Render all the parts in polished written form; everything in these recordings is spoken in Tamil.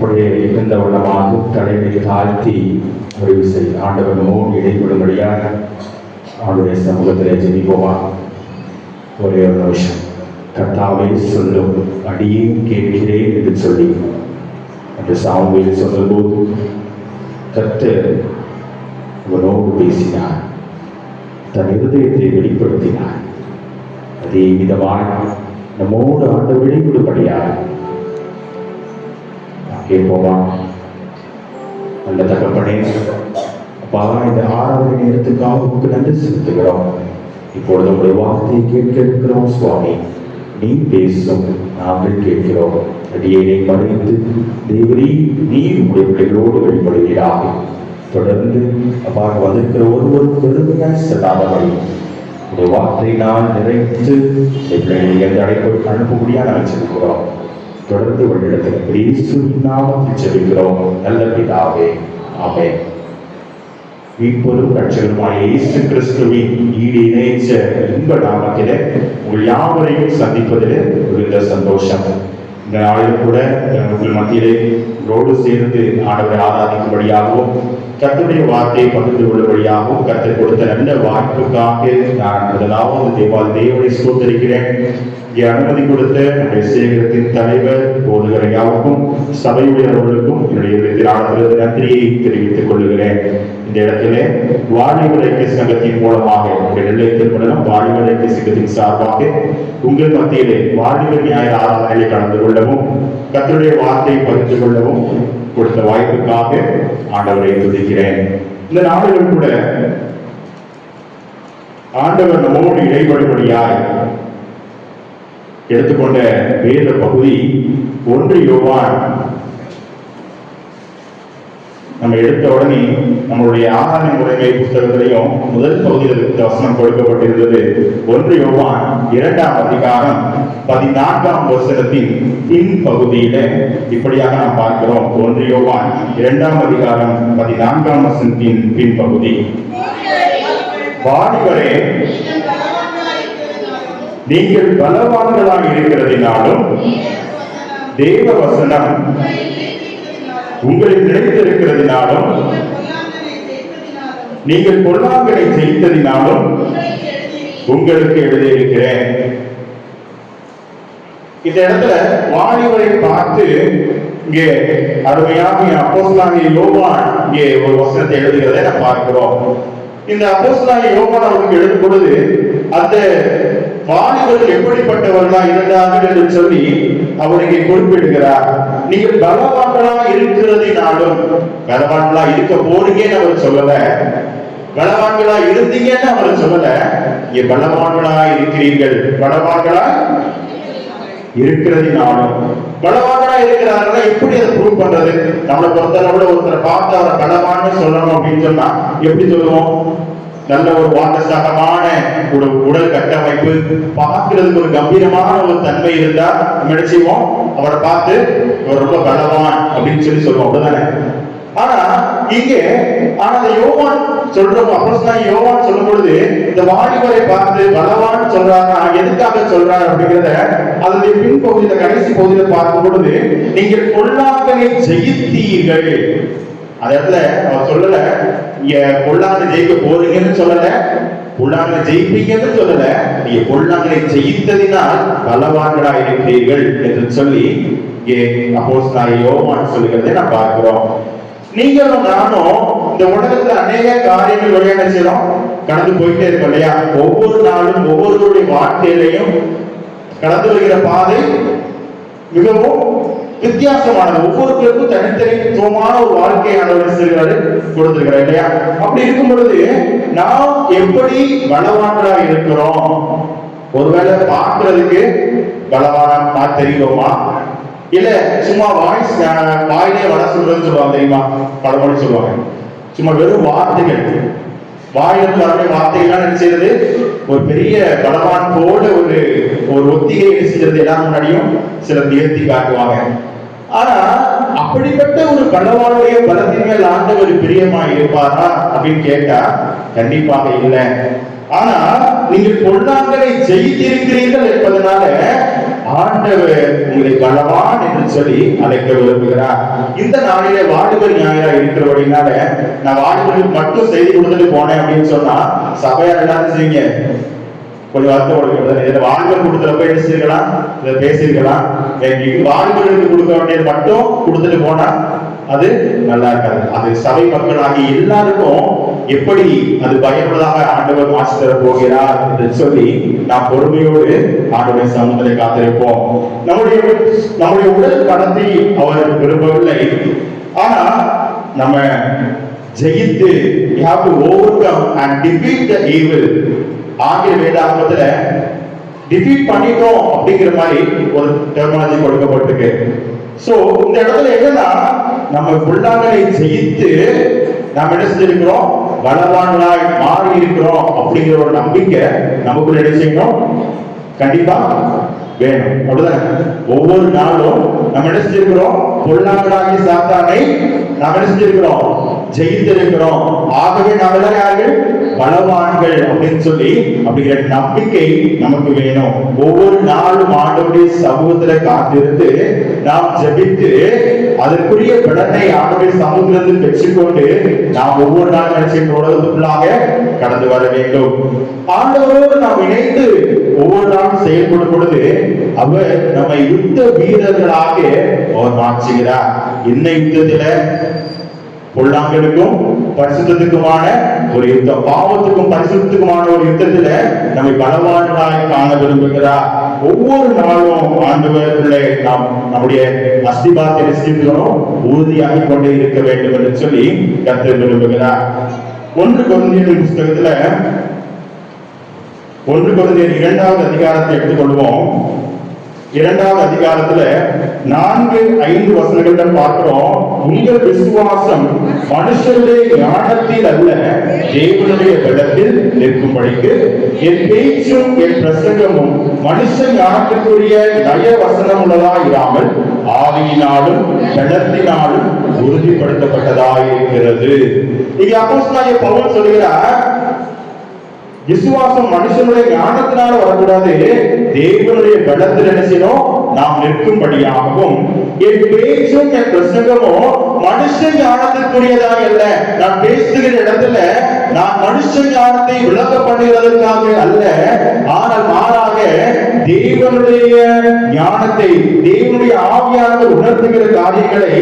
அப்படியே இருந்த உள்ளமாக தலைமை தாழ்த்தி முடிவு செய்ய ஆண்டவர் நோக்கி இடைப்படும்படியாக அவருடைய சமூகத்திலே ஜெபிப்போமா. ஒரே ஒரு நிமிஷம். கர்த்தாவே சொல்லும் அடியும் கேட்கிறேன் என்று சொல்லி அந்த சாமுவேல் சொன்னபோது கர்த்தர் அவனோடு பேசினார், தன் இருதயத்தை வெளிப்படுத்தினார். அதே விதமாக நம்மோடு ஆண்டவர் வெளிப்படும்படியாக கேட்போமா. நல்ல தகப்பனே, அப்பா, இந்த ஆராதனை நேரத்துக்காக உங்களுக்கு நன்றி செலுத்துகிறோம். இப்பொழுது உங்களுடைய வார்த்தையை கேட்க இருக்கிறோம் சுவாமி. நீ பேசும், நாங்கள் கேட்கிறோம். அடியை மறைந்து தேவரீ நீர் உடைய பிள்ளைகளோடு வெளிப்படுகிறாக. தொடர்ந்து அப்பா வந்திருக்கிற ஒருவரும் பெருமையாய் செல்லாதபடி உடைய வார்த்தை நான் நிறைத்து பிள்ளைகளை எந்த அழைப்பு அனுப்பக்கூடியாக நினைச்சிருக்கிறோம். தொடர்ந்து வழிநடத்துகிற இயேசுவின் நாமத்தில் ஜெபிக்கிறோம் நல்ல பிதாவே, ஆமென். மீட்பரும் இரட்சகருமாகிய இயேசு கிறிஸ்துவின் ஈடு இணைச்ச இன்ப நாமத்திலே உங்கள் யாவரையும் சந்திப்பதிலே மிகுந்த சந்தோஷம். இந்த நாளில் கூட உங்கள் மத்தியிலே ரோடு சேர்ந்து ஆண்டவரை ஆராதிக்கும்படியாகவும் கர்த்தருடைய வார்த்தையை பகிர்ந்து கொள்ளும்படியாகவும் கர்த்தர் கொடுத்த நல்ல வாய்ப்புக்காக நான் முதலாவது தேவனை ஸ்தோத்திரிக்கிறேன். இங்கே அனுமதி கொடுத்த நம்முடைய சேகரத்தின் தலைவர் போதுகரையாவுக்கும் சபையுடையவர்களுக்கும் என்னுடைய ஆண்டவரது நன்றியை தெரிவித்துக் கொள்ளுகிறேன். இந்த இடத்திலே வாலிபர் ஐக்கிய சங்கத்தின் மூலமாக நெல்லை திருமணம் வாலிபர் ஐக்கிய சங்கத்தின் சார்பாக உங்கள் மத்தியிலே வாலிபர் ஞாயிறு ஆராதனையை கலந்து கொள்ளவும் கர்த்தருடைய வார்த்தையை பகிர்ந்து கொள்ளவும் கொடுத்த வாய்ப்புக்காக ஆண்டவரை துதிக்கிறேன். இந்த நாடுகள் கூட ஆண்டவர் நம்மோடு இடைபடும்படியாய் எடுத்துக்கொண்ட வேத பகுதி 1 யோவான். நம்ம எடுத்த உடனே நம்மளுடைய ஆராதனை முறைமை புத்தகத்திலையும் முதல் பகுதியில் வசனம் கொடுக்கப்பட்டிருந்தது 1 யோவான் 2ஆம் அதிகாரம் 14ஆம் வசனத்தின் பின் பகுதியில இப்படியாக நாம் பார்க்கிறோம். 1 யோவான் 2ஆம் அதிகாரம் 14ஆம் வசனத்தின் பின் பகுதி, வாலிபரே நீங்கள் பலவான்களாக இருக்கிறதினாலும் தேவ வசனம் உங்களில் நிலைத்திருக்கிறதினாலும் நீங்கள் பொல்லாங்கனை ஜெயித்ததினாலும் உங்களுக்கு எழுதியிருக்கிறேன். இந்த இடத்துல வாலிபரை பார்த்து இங்கே அருமையாக அப்போஸ்தலனாகிய யோவான் இங்கே ஒரு வசனத்தை எழுதுகிறதை நாம் பார்க்கிறோம். இந்த அப்போஸ்தலனாகிய யோவான் அவருக்கு எழுதும் பொழுது அந்த வாலிபர்கள் எப்படிப்பட்டவர்களா இருந்தார்கள் என்று சொல்லி அவர் இங்கே குறிப்பிடுகிறார். நீங்கள் பலவான்களா இருக்கிறதினாலும், பலவான்களா இருக்க போறீங்கன்னு அவர் சொல்லல, பலவான்களா இருந்தீங்கன்னு அவர் சொல்லல, இங்க பலவான்களா இருக்கிறீர்கள், பலவான்களா இருக்கிறதினாலும். பலவான்களா இருக்கிறார்களா எப்படி அதை ப்ரூவ் பண்றது? நம்மளை பொறுத்தளவுல ஒருத்தரை பார்த்து அவரை பலவான்னு சொல்லணும் அப்படின்னு சொன்னா எப்படி சொல்லுவோம்? நல்ல ஒரு வாட்டசாட்டமான உடல் கட்டமைப்பு, பார்க்கிறதுக்கு ஒரு கம்பீரமான ஒரு தன்மை இருந்தா நம்ம நினைச்சுவோம் அவரை பார்த்து அவர் ரொம்ப பலவான் அப்படின்னு சொல்லி சொல்லுவோம், அப்படிதானே? ஆனா இங்கே யோவான் சொல்றோம், அப்போஸ்தலனாகிய யோவான் சொல்லும் பொழுது இந்த வாலிபரை பார்த்து பலவான் சொல்றாருன்னா எதுக்காக சொல்றாரு அப்படிங்கிறத அதனுடைய பின்பகுதியில கடைசி பகுதியில பார்க்கும் பொழுது நீங்கள் பொல்லாங்கனை ஜெயித்தீர்கள். அந்த இடத்துல அவர் சொல்லல பொல்லாங்கனை ஜெயிக்க போறீங்கன்னு சொல்லல, பொல்லாங்கனை ஜெயிப்பீங்கன்னு சொல்லல, நீங்க பொல்லாங்கனை ஜெயித்ததினால் பலவான்களா இருக்கிறீர்கள் என்று சொல்லி அப்போஸ்தலனாகிய யோவான் சொல்லுகிறதை நான் பார்க்கிறோம். நீங்களும் நானும் இந்த உலகத்துல அநேக காரியங்கள் வழியாக செய்யறோம், கடந்து போயிட்டே இருக்கோம் இல்லையா? ஒவ்வொரு நாளும் ஒவ்வொருவருடைய வாழ்க்கையிலையும் கடந்து வருகிற பாதை மிகவும் வித்தியாசமானது. ஒவ்வொருத்தருக்கும் தனித்தனித்துவமான ஒரு வாழ்க்கையை ஆண்டவர் கொடுத்திருக்கிறார் இல்லையா? அப்படி இருக்கும் பொழுது நாம் எப்படி பலவான்களாக இருக்கிறோம்? ஒருவேளை பார்க்கிறதுக்கு பலவானா தெரியுமா? இல்ல சும்மா வாயிலே வட சொல்றதுன்னு சொல்லுவாங்க தெரியுமா? பழமொழி சொல்லுவாங்க. சும்மா வெறும் வார்த்தைகள், வாயிலிருந்து வரக்கூடிய வார்த்தைகள்லாம் என்ன செய்யறது? ஒரு பெரிய பலவான் போல ஒரு ஒத்திகை செய்யறது எல்லாம் முன்னாடியும் சிலர் ஏற்றி காட்டுவாங்க. ஆனா அப்படிப்பட்ட ஒரு பலவானுடைய பலத்தின் மேல் ஆண்டவர் பிரியமா இருப்பாரா அப்படின்னு கேட்டா கண்டிப்பாக இல்லை. ஆனா நீங்கள் பொல்லாங்கனை ஜெயித்திருக்கிறீர்கள் என்பதனால ஆண்டவர் உங்களை பலவான் என்று சொல்லி அழைக்க விரும்புகிறார். இந்த நாளிலே வாலிபர் ஞாயிறா இருக்கிறபடினால நான் வாலிபர்களுக்கு மட்டும் செய்தி கொடுத்துட்டு போனேன் அப்படின்னு சொன்னா சபையார் எல்லாரும் செய்யுங்க கொஞ்சம் வருத்தப்படுகிறது. வாலிபர் கொடுத்தப்ப என்ன செய்யலாம், இதை பேசியிருக்கலாம். வாலிபர்களுக்கு கொடுக்க வேண்டியது மட்டும் கொடுத்துட்டு போனா அது நல்லா இருக்காது. அது சபை மக்கள் ஆகிய எல்லாருக்கும் எப்படி அது பயனுள்ளதாக ஆண்டவர் மாற்றி தர போகிறார் என்று சொல்லி நாம் பொறுமையோடு ஆண்டவரின் சமூகத்தை காத்திருப்போம். நம்முடைய உடல் பணத்தை அவர் விரும்பவில்லை. ஆனா நம்ம ஜெயித்து we have to overcome and defeat the evil. ஆங்கில வேதாகமத்துல டிஃபீட் பண்ணிட்டோம் அப்படிங்கிற மாதிரி ஒரு டெர்மினாலஜி கொடுக்கப்பட்டிருக்கு. சோ இந்த இடத்துல என்னன்னா நம்ம புல்லாங்கனை ஜெயித்து நாம் என்ன செஞ்சிருக்கிறோம், பலவான்களாய் மாறி இருக்கிறோம் அப்படிங்கிற ஒரு நம்பிக்கை நமக்குள்ள என்ன செய்யணும், கண்டிப்பா வேணும். அப்படிதானே? ஒவ்வொரு நாளும் நம்ம என்ன செஞ்சிருக்கிறோம், பொல்லாங்கனாகிய சாத்தானை நாம் என்ன செஞ்சிருக்கிறோம், ஜெயித்திருக்கிறோம். ஆகவே நாம் எல்லாரும் யார்கள், பலவான்கள் அப்படின்னு சொல்லி அப்படிங்கிற நம்பிக்கை நமக்கு வேணும். ஒவ்வொரு நாளும் ஆண்டவருடைய சமூகத்துல காத்திருந்து நாம் ஜெபித்து அதற்குரிய பலனை ஆண்டவருடைய சமூகத்திலிருந்து பெற்றுக்கொண்டு நாம் ஒவ்வொரு நாளும் உலகத்துக்குள்ளாக கடந்து வர வேண்டும். ஆண்டவரோடு நாம் இணைந்து ஒவ்வொரு நாளும் செயல்படும் பொழுது அவர் நம்மை யுத்த வீரர்களாக அவர் மாற்றுகிறார். என்ன யுத்தத்துல, பொல்லாங்களுக்கும் பரிசுத்தத்துக்குமான ஒரு யுத்தம், பாவத்துக்கும் பரிசுத்தத்துக்குமான ஒரு யுத்தத்துல நம்மை பலவான்களாய் காண விரும்புகிறார். ஒவ்வொரு நாளும் ஆண்டவருக்குள்ளே நாம் நம்முடைய அஸ்திபாரத்தை நிச்சயிக்கிறோம் உறுதியாக கொண்டே இருக்க வேண்டும் என்று சொல்லி கர்த்தர் விரும்புகிறார். 1 கொரிந்தியர் புத்தகத்துல 1 கொரிந்தியர் 2வது அதிகாரத்தை எடுத்துக்கொள்வோம். 2வது அதிகாரத்துல 4-5 வசனங்களில் பார்க்கிறோம். உங்கள் விசுவாசம் மனுஷருடைய ஞானத்தில் அல்ல, தேவனுடைய பலத்தில் நிற்கும்படிக்கு என் பேச்சும் என் பிரசங்கமும் மனுஷ ஞானத்திற்குரிய நய வசனம் உள்ளதா இராமல் ஆவியினாலும் பலத்தினாலும் உறுதிப்படுத்தப்பட்டதாயிருக்கிறது. இங்க அப்போஸ்தலனாகிய பவுல் சொல்கிறார், விசுவாசம் மனுஷனுடைய ஞானத்தினால வரக்கூடாது, தேவனுடைய பலத்தில் என்ன செய்யணும், நாம் நிற்கும்படியாகவும் என் பேச்சும் என் பிரசங்கமும் மனுஷ ஞானத்திற்குரியதாக அல்ல. நான் பேசுகிற இடத்துல நான் மனுஷ ஞானத்தை விளக்க பண்ணுகிறதற்காக அல்ல, ஆனால் மாறாக தேவனுடைய ஞானத்தை, தேவனுடைய ஆவியானவர் உணர்த்துகிற காரியங்களை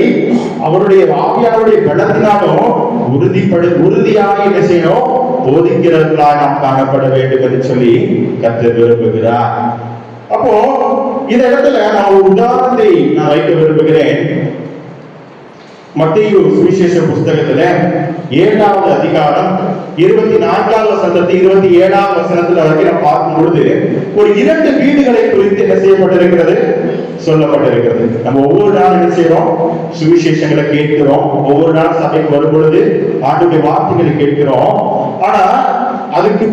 அவருடைய ஆவியானவருடைய பலத்தினாலும் உறுதியாக என்ன செய்யணும், போதிக்கிறவர்களாக நாம் காணப்பட வேண்டும் என்று சொல்லி கர்த்தர் விரும்புகிறார். அப்போ இந்த இடத்துல நான் ஒரு உதாரணத்தை நான் வைக்க விரும்புகிறேன். மத்தேயு சுவிசேஷ புஸ்தகத்துல 7வது அதிகாரம் 24வது வசனத்தை 27வது வசனத்துல வரைக்கும் பார்க்கும் பொழுது ஒரு 2 வீடுகளை குறித்து என்ன செய்யப்பட்டிருக்கிறது, சொல்லப்பட்டிருக்கிறது. நம்ம ஒவ்வொரு நாளும் என்ன செய்யறோம், சுவிசேஷங்களை கேட்கிறோம். ஒவ்வொரு நாள் சபைக்கு வரும் பொழுது ஆண்டவருடைய வார்த்தைகளை கேட்கிறோம். ஆனா அதற்கு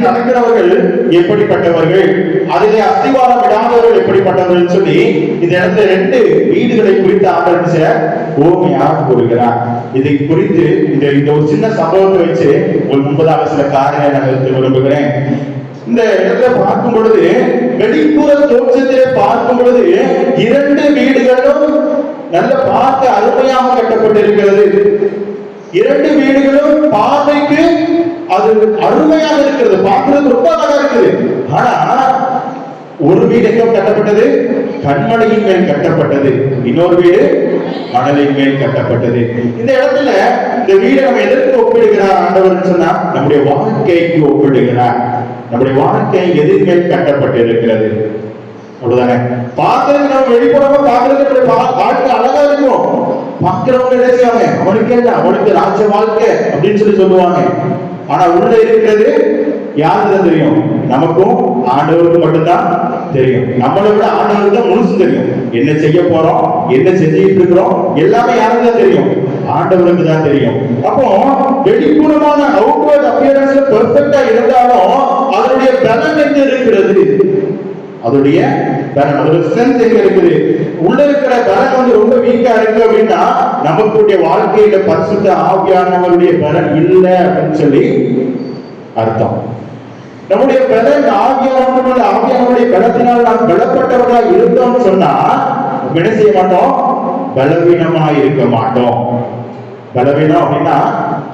நடக்கிறவர்கள் எப்படிப்பட்டவர்கள், அதிலே அஸ்திவாரம் இடாதவர்கள் எப்படிப்பட்டவர்கள் சொல்லி இந்த இடத்துல 2 வீடுகளை குறித்து ஆண்டவர் ஓமையாக கூறுகிறார். இதை குறித்து இந்த ஒரு சின்ன சம்பவத்தை வச்சு ஒரு 30வது சில காரியங்களை நான் எடுத்து விரும்புகிறேன். இந்த இடத்துல பார்க்கும் பொழுது, வெளிப்புற தோற்றத்திலே பார்க்கும் பொழுது 2 வீடுகளும் நல்ல பார்க்க அருமையாக கட்டப்பட்டிருக்கிறது. 2 வீடுகளும் பார்வைக்கு அது அருமையாக இருக்கிறது, பார்க்கிறது ரொம்ப அழகா இருக்குது. ஆனா ஒரு வீடு எங்க கட்டப்பட்டது, கண்மலையின் மேல் கட்டப்பட்டது. இன்னொரு வீடு மணலின் மேல் கட்டப்பட்டது. இந்த இடத்துல இந்த வீடை நம்ம எதற்கு ஒப்பிடுகிறார் ஆண்டவர் சொன்னா, நம்முடைய வாழ்க்கைக்கு ஒப்பிடுகிறார். நம்முடைய வாழ்க்கை எதிர் மேல் கட்டப்பட்டிருக்கிறது. அவ்வளவுதானே? பார்க்கறதுக்கு நம்ம வெளிப்புறமா பார்க்கறதுக்கு வாழ்க்கை அழகா இருக்கும். பார்க்கிறவங்க என்ன செய்வாங்க, அவனுக்கு என்ன, அவனுக்கு ராஜ்ய வாழ்க்கை அப்படின்னு சொல்லி சொல்லுவாங்க. ஆனா உள்ள இருக்கிறது யாருக்கு தான் தெரியும், நமக்கும் ஆண்டவருக்கு மட்டும்தான் தெரியும். நம்மளை விட ஆண்டவருக்கு தான் முழுசு தெரியும். என்ன செய்ய போறோம், என்ன செஞ்சுட்டு இருக்கிறோம், எல்லாமே யாருக்கு தான் தெரியும், ஆண்டவருக்கு தான் தெரியும். அப்போ வெளிப்புறமான அவுட்வர்ட் அப்பியரன்ஸ்ல பெர்ஃபெக்ட்டா இருந்தாலும் அதனுடைய பலன் எங்க இருக்கிறது, அதோடைய பலன், அதோட ஸ்ட்ரென்த் எங்க இருக்குது, உள்ள இருக்கிற பலன் வந்து ரொம்ப வீக்கா இருக்கு அப்படின்னா நமக்குடைய வாழ்க்கையில பரிசுத்த ஆவியானவருடைய பலன் இல்லை அப்படின்னு சொல்லி அர்த்தம். நம்முடைய பலன் ஆவியானவருடைய பலத்தினால் நாம் பலப்பட்டவர்களாக இருந்தோம்னு சொன்னா என்ன செய்ய மாட்டோம்? பலவீனமா இருக்க மாட்டோம். பலவீனம் அப்படின்னா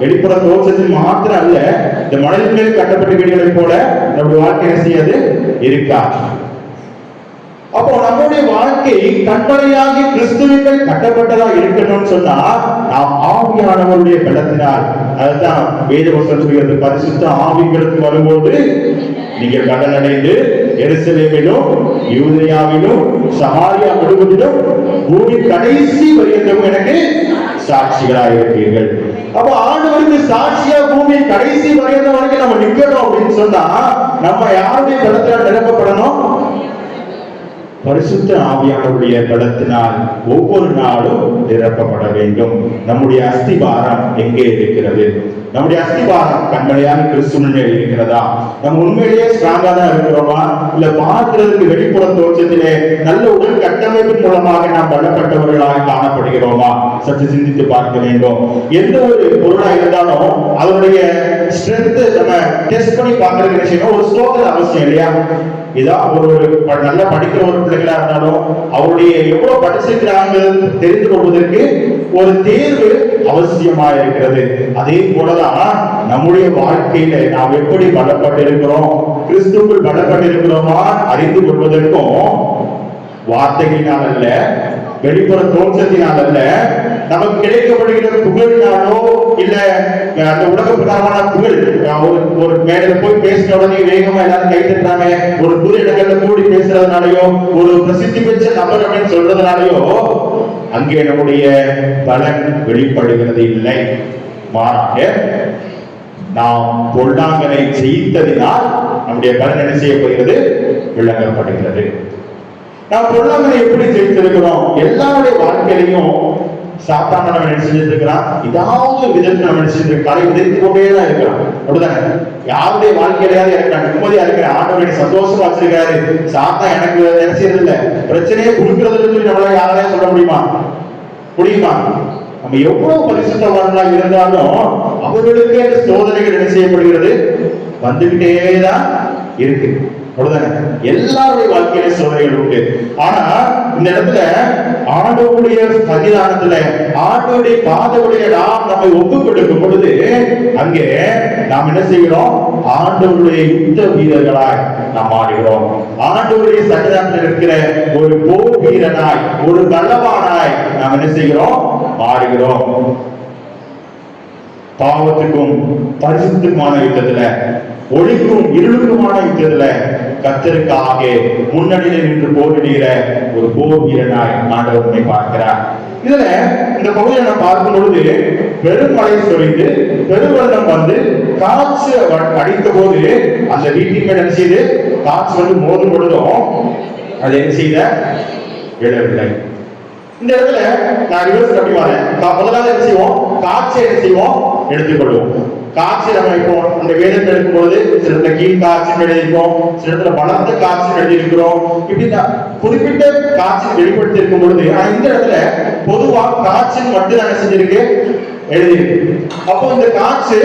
வெளிப்புற தோற்றத்தில் மாத்திரம் அல்ல, இந்த மணலின் மேல் கட்டப்பட்ட வீடுகளை போல நம்முடைய வாழ்க்கை செய்யாது இருக்கா. அப்போ நம்முடைய வாழ்க்கை கண்மலையாகி கிறிஸ்துவின் மேல் கட்டப்பட்டதா இருக்கணும்னு சொன்னா நாம் ஆவியானவருடைய பலத்தினால், அதுதான் வேதவசனம் சொல்கிறது, பரிசுத்த ஆவிகளுக்கு வரும்போது நீங்கள் கடல் அடைந்து எருசலேமிலும் யூதேயாவிலும் சமாரியா முழுவதிலும் பூமி கடைசி வரைக்கும் எனக்கு சாட்சிகளாக இருப்பீர்கள். அப்ப ஆண்டவருக்கு சாட்சியா பூமி கடைசி வரைக்கும் நம்ம நிக்கணும் அப்படின்னு சொன்னா நம்ம யாருடைய பலத்தினால் நிரப்பப்படணும்? பரிசுத்த ஆவியானவருடைய பலத்தினால் ஒவ்வொரு நாளும் நிரப்பப்பட வேண்டும். நம்முடைய அஸ்திபாரம் எங்கே இருக்கிறது? நம்முடைய அஸ்திபாரம் கண்மலையான கிறிஸ்துவின் மேல் இருக்கிறதா? நம்ம உண்மையிலேயே ஸ்ட்ராங்கா தான் இருக்கிறோமா? இல்ல பார்க்கிறதுக்கு வெளிப்புற தோற்றத்திலே நல்ல உடல் கட்டமைப்பின் மூலமாக நாம் பலப்பட்டவர்களாக காணப்படுகிறோமா? சற்று சிந்தித்து பார்க்க வேண்டும். எந்த ஒரு பொருளா இருந்தாலும் அதனுடைய ஸ்ட்ரென்த் நம்ம டெஸ்ட் பண்ணி பார்க்கறதுக்கு விஷயம் ஒரு சோதனை அவசியம் இல்லையா? இதான் ஒரு நல்ல படிக்கிற ஒரு பிள்ளைகளா இருந்தாலும் அவருடைய எவ்வளவு படிச்சிருக்கிறாங்க தெரிந்து கொள்வதற்கு ஒரு தேர்வு அவசியமா இருக்கிறது. அதே போலதான் நம்முடைய வாழ்க்கையில நாம் எப்படி பலப்பட்டிருக்கிறோம், கிறிஸ்துவுக்குள் பலப்பட்டிருக்கிறோமா அறிந்து கொள்வதற்கும் வார்த்தையினால் அல்ல, வெளிப்புற தோற்றத்தினால் அல்ல, நமக்கு கிடைக்கப்படுகிற புகழினாலோ இல்ல அந்த உலக பிரகாரமான புகழ், ஒரு மேடையில போய் பேசின உடனே வேகமா எல்லாரும் கை தட்டுறாங்க, ஒரு புது இடங்கள்ல கூடி பேசுறதுனாலயோ ஒரு பிரசித்தி பெற்ற நபர் அப்படின்னு சொல்றதுனாலயோ அங்கே நம்முடைய பலன் வெளிப்படுகிறது இல்லை. மாறாக நாம் பொல்லாங்கனை ஜெயித்ததினால் நம்முடைய பலன் என்ன செய்யப்படுகிறது? விளங்கப்படுகிறது. நாம் பொல்லாங்கனை எப்படி ஜெயித்திருக்கிறோம்? எல்லாருடைய வாழ்க்கையிலையும் சாத்தான நம்ம நினைச்சிட்டு இருக்கிறான், ஏதாவது விதத்தில் நம்ம நினைச்சிட்டு கலை விதைத்து கொண்டே தான் இருக்கிறான். அப்படிதானே? யாருடைய வாழ்க்கையிலேயாவது இருக்கிறான், நிம்மதியா இருக்கிற ஆண்டவரை சந்தோஷமா வச்சிருக்காரு, சாத்தா எனக்கு நினைச்சது இல்லை, பிரச்சனையே கொடுக்கறதுன்னு சொல்லி நம்மளால யாராலையும் சொல்ல முடியுமா? நம்ம எவ்வளவு பரிசுத்தவான்களா இருந்தாலும் அவர்களுக்கு சோதனைகள் என்ன செய்யப்படுகிறது? வந்துகிட்டேதான் இருக்கு. எல்லாருடைய வாழ்க்கையில சோதனைகள் உண்டு. ஆனா இந்த இடத்துல ஆண்டவருடைய சன்னிதானத்துல ஆண்டவருடைய பாதவுடைய நாம் நம்மை ஒப்புக் கொடுக்கும் பொழுது அங்கே நாம் என்ன செய்கிறோம்? ஆண்டவருடைய யுத்த வீரர்களாய் நாம் மாறுகிறோம். ஆண்டவருடைய சன்னிதானத்தில் இருக்கிற ஒரு போர் வீரனாய், ஒரு பலவானாய் நாம் என்ன செய்கிறோம்? மாறுகிறோம். பாவத்துக்கும் பரிசுத்துக்குமான யுத்தத்துல, ஒளிக்கும் இருளுக்குமான யுத்தத்துல கர்த்தருக்காக முன்னணியில் நின்று போரிடுகிற ஒரு போர் வீரனாய் ஆண்டவரை பார்க்கிறார். இதுல இந்த பகுதியை நான் பார்க்கும் பொழுது பெருமழை சொரிந்து பெருவெள்ளம் வந்து காற்று அடித்த போது அந்த வீட்டின் மேல் என்ன செய்து காற்று வந்து மோதும் பொழுதும் அது என்ன செய்த விழவில்லை. இந்த இடத்துல நான் ரிவர்ஸ் கட்டி வரேன். முதலாவது என்ன செய்வோம்? காற்றை என்ன செய்வோம்? எடுத்துக்கொள்வோம். காட்சி நம்ம இப்போ அந்த வேதத்தை எடுக்கும் பொழுது சில இடத்துல கீழ் காட்சின்னு எழுதியிருக்கோம், சில இடத்துல பலத்த காட்சின்னு எழுதியிருக்கிறோம். இப்படி குறிப்பிட்ட காட்சி வெளிப்படுத்தி இருக்கும் பொழுது இந்த இடத்துல பொதுவா காட்சின்னு மட்டும் தான் செஞ்சிருக்கு எழுதியிருக்கு. அப்போ இந்த காட்சி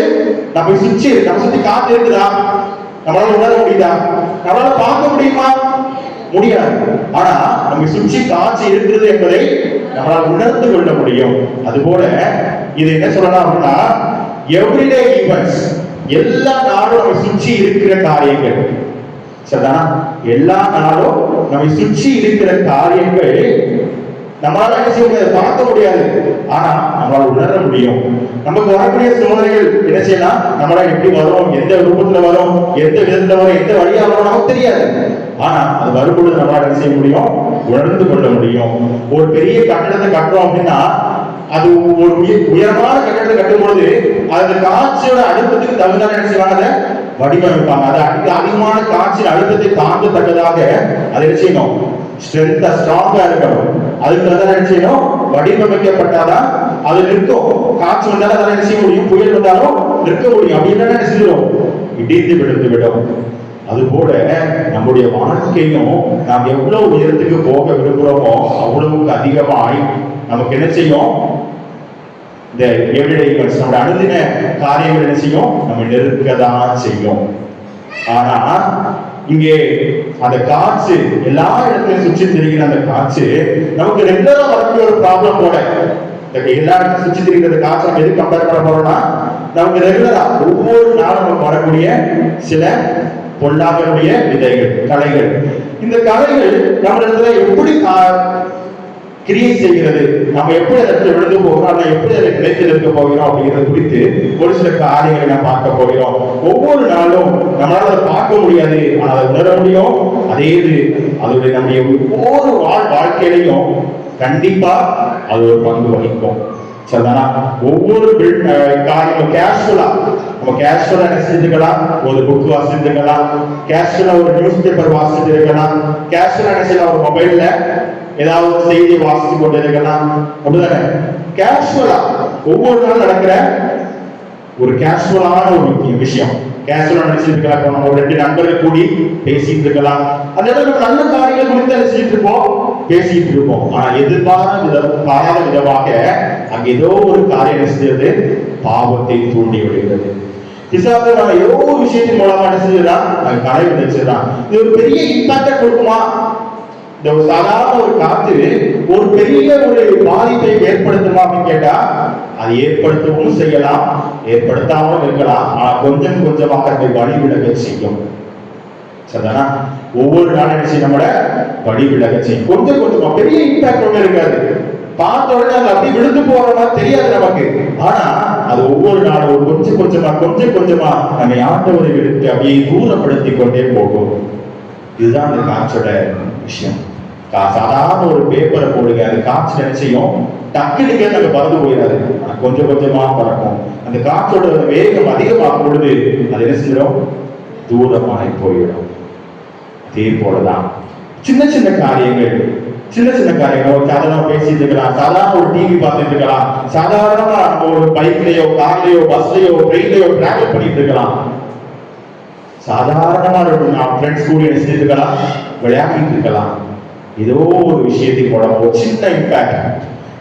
நம்ம சுத்தி காத்து இருக்குதா? நம்மளால உணர முடியுதா? நம்மளால பார்க்க முடியுமா? முடியாது. ஆனா நம்ம சுற்றி காட்சி இருக்கிறது என்பதை நம்மளால் உணர்ந்து கொள்ள முடியும். அதுபோல இது என்ன சொல்லலாம் அப்படின்னா எவ்ரிடே ஈவென்ட்ஸ், எல்லா நாளும் நம்ம சுற்றி இருக்கிற காரியங்கள், சரிதானா? எல்லா நாளும் நம்ம சுற்றி இருக்கிற காரியங்கள் நம்மளால என்ன செய்ய முடியாது? பார்க்க முடியாது. ஆனா நம்மளால உணர முடியும். நமக்கு வரக்கூடிய சோதனைகள் என்ன செய்யலாம்? நம்மளால எப்படி வரும், எந்த ரூபத்துல வரும், எந்த விதத்துல வரும், எந்த வழியா வரும் நமக்கு தெரியாது. ஆனா அது வரும்பொழுது நம்மளால என்ன செய்ய முடியும்? உணர்ந்து கொள்ள முடியும். ஒரு பெரிய கட்டடத்தை கட்டுறோம் அப்படின்னா அது ஒரு உயரமான கட்டடத்தை கட்டும் பொழுது அந்த காட்சியோட அழுத்தத்துக்கு தகுந்த என்ன செய்வாங்க? வடிவமைப்பாங்க. அது அதிகமான காட்சியின் அழுத்தத்தை தாண்டத்தக்கதாக அதை என்ன செய்யணும்? ஸ்ட்ராங்கா இருக்கணும். அதுக்கு என்ன செய்யணும்? வடிவமைக்கப்பட்டாதான் அது நிற்கும். காற்று வந்தாலும் அதை என்ன செய்ய முடியும்? புயல் வந்தாலும் நிற்க முடியும். அப்படின்னு என்ன செய்யும்? இடிந்து விழுந்து விடும். அதுபோல நம்முடைய வாழ்க்கையும் நாம் எவ்வளவு உயரத்துக்கு போக விரும்புகிறோமோ அவ்வளவுக்கு அதிகமாய் நமக்கு என்ன செய்யும்? இந்த எவ்ரிடே நம்முடைய அனுதின காரியங்கள் என்ன செய்யும்? நம்ம நெருக்கதான் செய்யும். ஆனா இங்கே அந்த காற்று எல்லா இடத்துலயும் சுற்றி திரிகிற அந்த காற்று நமக்கு ரெகுலரா வரக்கூடிய ஒரு ப்ராப்ளம் போல. எல்லா இடத்துலையும் சுற்றி திரிகிற காற்று நம்ம எது கம்பேர் பண்ண போறோம்னா, நமக்கு ரெகுலரா ஒவ்வொரு நாளும் நமக்கு வரக்கூடிய சில பொல்லாதனுடைய விதைகள், கலைகள். இந்த கலைகள் நம்ம இடத்துல எப்படி கிரியேட் செய்கிறது, நம்ம எப்படி இடத்துல விழுந்து போகிறோம், நம்ம எப்படி அதை கிடைத்திருக்க போகிறோம் அப்படிங்கிறது குறித்து ஒரு சில காரியங்களை நாம் பார்க்க போகிறோம். ஒவ்வொரு நாளும் நம்மளால அதை பார்க்க முடியாது, ஆனால் அதை உணர முடியும். அதே இது அதோடைய நம்முடைய ஒவ்வொரு வாழ்க்கையிலையும் கண்டிப்பா அது ஒரு பங்கு வகிக்கும். சரிதானா? ஒவ்வொரு காரியம் கேஷுவலா நம்ம கேஷுவலா செஞ்சுக்கலாம், ஒரு புக் வாசிச்சுக்கலாம், கேஷுவலா ஒரு நியூஸ் பேப்பர் வாசிட்டு இருக்கலாம், கேஷுவலா ஒரு மொபைல்ல ஏதாவது செய்தி வாசித்து கொண்டு இருக்கலாம். அப்படிதானே? கேஷுவலா ஒவ்வொரு நாள் நடக்கிற ஒரு கேஷுவலான ஒரு விஷயம். கேஷுவலா நினைச்சிருக்கலாம், நம்ம ஒரு 2 நண்பர்கள் கூடி பேசிட்டு இருக்கலாம், அந்த இடத்துல நல்ல காரியங்கள் குறித்து நினைச்சிட்டு இருப்போம், பேசிட்டு இருப்போம். ஆனா எதிர்பாராத விதமாக அங்க ஏதோ ஒரு காரியம் நினைச்சது பாவத்தை தூண்டி விடுகிறது. பிசாசு நம்ம ஏதோ ஒரு விஷயத்தின் மூலமா நினைச்சதுதான் கலை விதைச்சதுதான். இது ஒரு பெரிய இம்பாக்ட் கொடுக்குமா? இந்த ஒரு சாதாரண ஒரு காத்து ஒரு பெரிய ஒரு பாதிப்பை ஏற்படுத்துமா அப்படின்னு கேட்டா, அது ஏற்படுத்தவும் செய்யலாம், ஏற்படுத்தாமலும் இருக்கலாம். ஆனா கொஞ்சம் கொஞ்சமாக அதை வழிவிலக செய்யும். சரிதானா? ஒவ்வொரு நாளும் என்ன செய்யும்? நம்மள வழிவிலக செய்யும். கொஞ்சம் கொஞ்சமா, பெரிய இம்பாக்ட் ஒண்ணு இருக்காது. பார்த்த உடனே அது அப்படி விழுந்து போற மாதிரி தெரியாது நமக்கு. ஆனா அது ஒவ்வொரு நாளும் கொஞ்சம் கொஞ்சமா நம்ம ஆண்டவரை விடுத்து அப்படியே தூரப்படுத்தி கொண்டே போகும். இதுதான் அந்த காற்றோட விஷயம். சாதாரண ஒரு பேப்பரை போடுங்க, அந்த காற்று என்ன செய்யும்? டக்குனுக்கே நம்ம பறந்து போயிடாது, கொஞ்சம் கொஞ்சமா பறக்கும். அந்த காற்றோட வேகம் அதிகமாகும் பொழுது அது என்ன செய்யும்? தூரமாய் போயிடும். அதே போலதான் சின்ன சின்ன காரியங்கள் ஒரு சாதாரண பேசிட்டு இருக்கலாம், சாதாரண ஒரு டிவி பார்த்துட்டு இருக்கலாம், சாதாரணமா ஒரு பைக்லயோ கார்லயோ பஸ்லயோ ட்ரெயின்லயோ டிராவல் பண்ணிட்டு இருக்கலாம், சாதாரணமா ஃப்ரெண்ட்ஸ் கூட நினைச்சிட்டு இருக்கலாம், விளையாடிட்டு இருக்கலாம். ஏதோ ஒரு விஷயத்தின் மூலம் ஒரு சின்ன இம்பாக்ட்.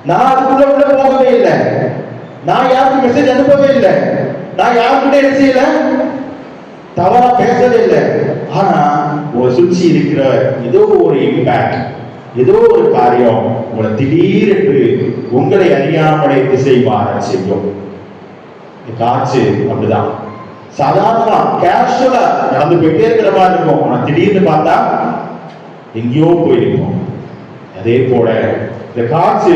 நான் அதுக்குள்ள போகவே இல்லை, நான் யாருக்கும் மெசேஜ் அனுப்பவே இல்லை, நான் யாருக்கிட்ட என்ன செய்யல, தவறா பேசவே இல்லை. ஆனா உங்களை சுற்றி இருக்கிற ஏதோ ஒரு இம்பாக்ட், ஏதோ ஒரு காரியம் உங்களை திடீரென்று உங்களை அறியாமலே திசை மாற செய்யும். காற்று அப்படிதான் சாதாரணமா கேஷுவலா நடந்து போயிட்டே இருக்கிற மாதிரி இருக்கும், ஆனா திடீர்னு பார்த்தா எங்கேயோ போயிருக்கும். அதே போல இந்த காற்று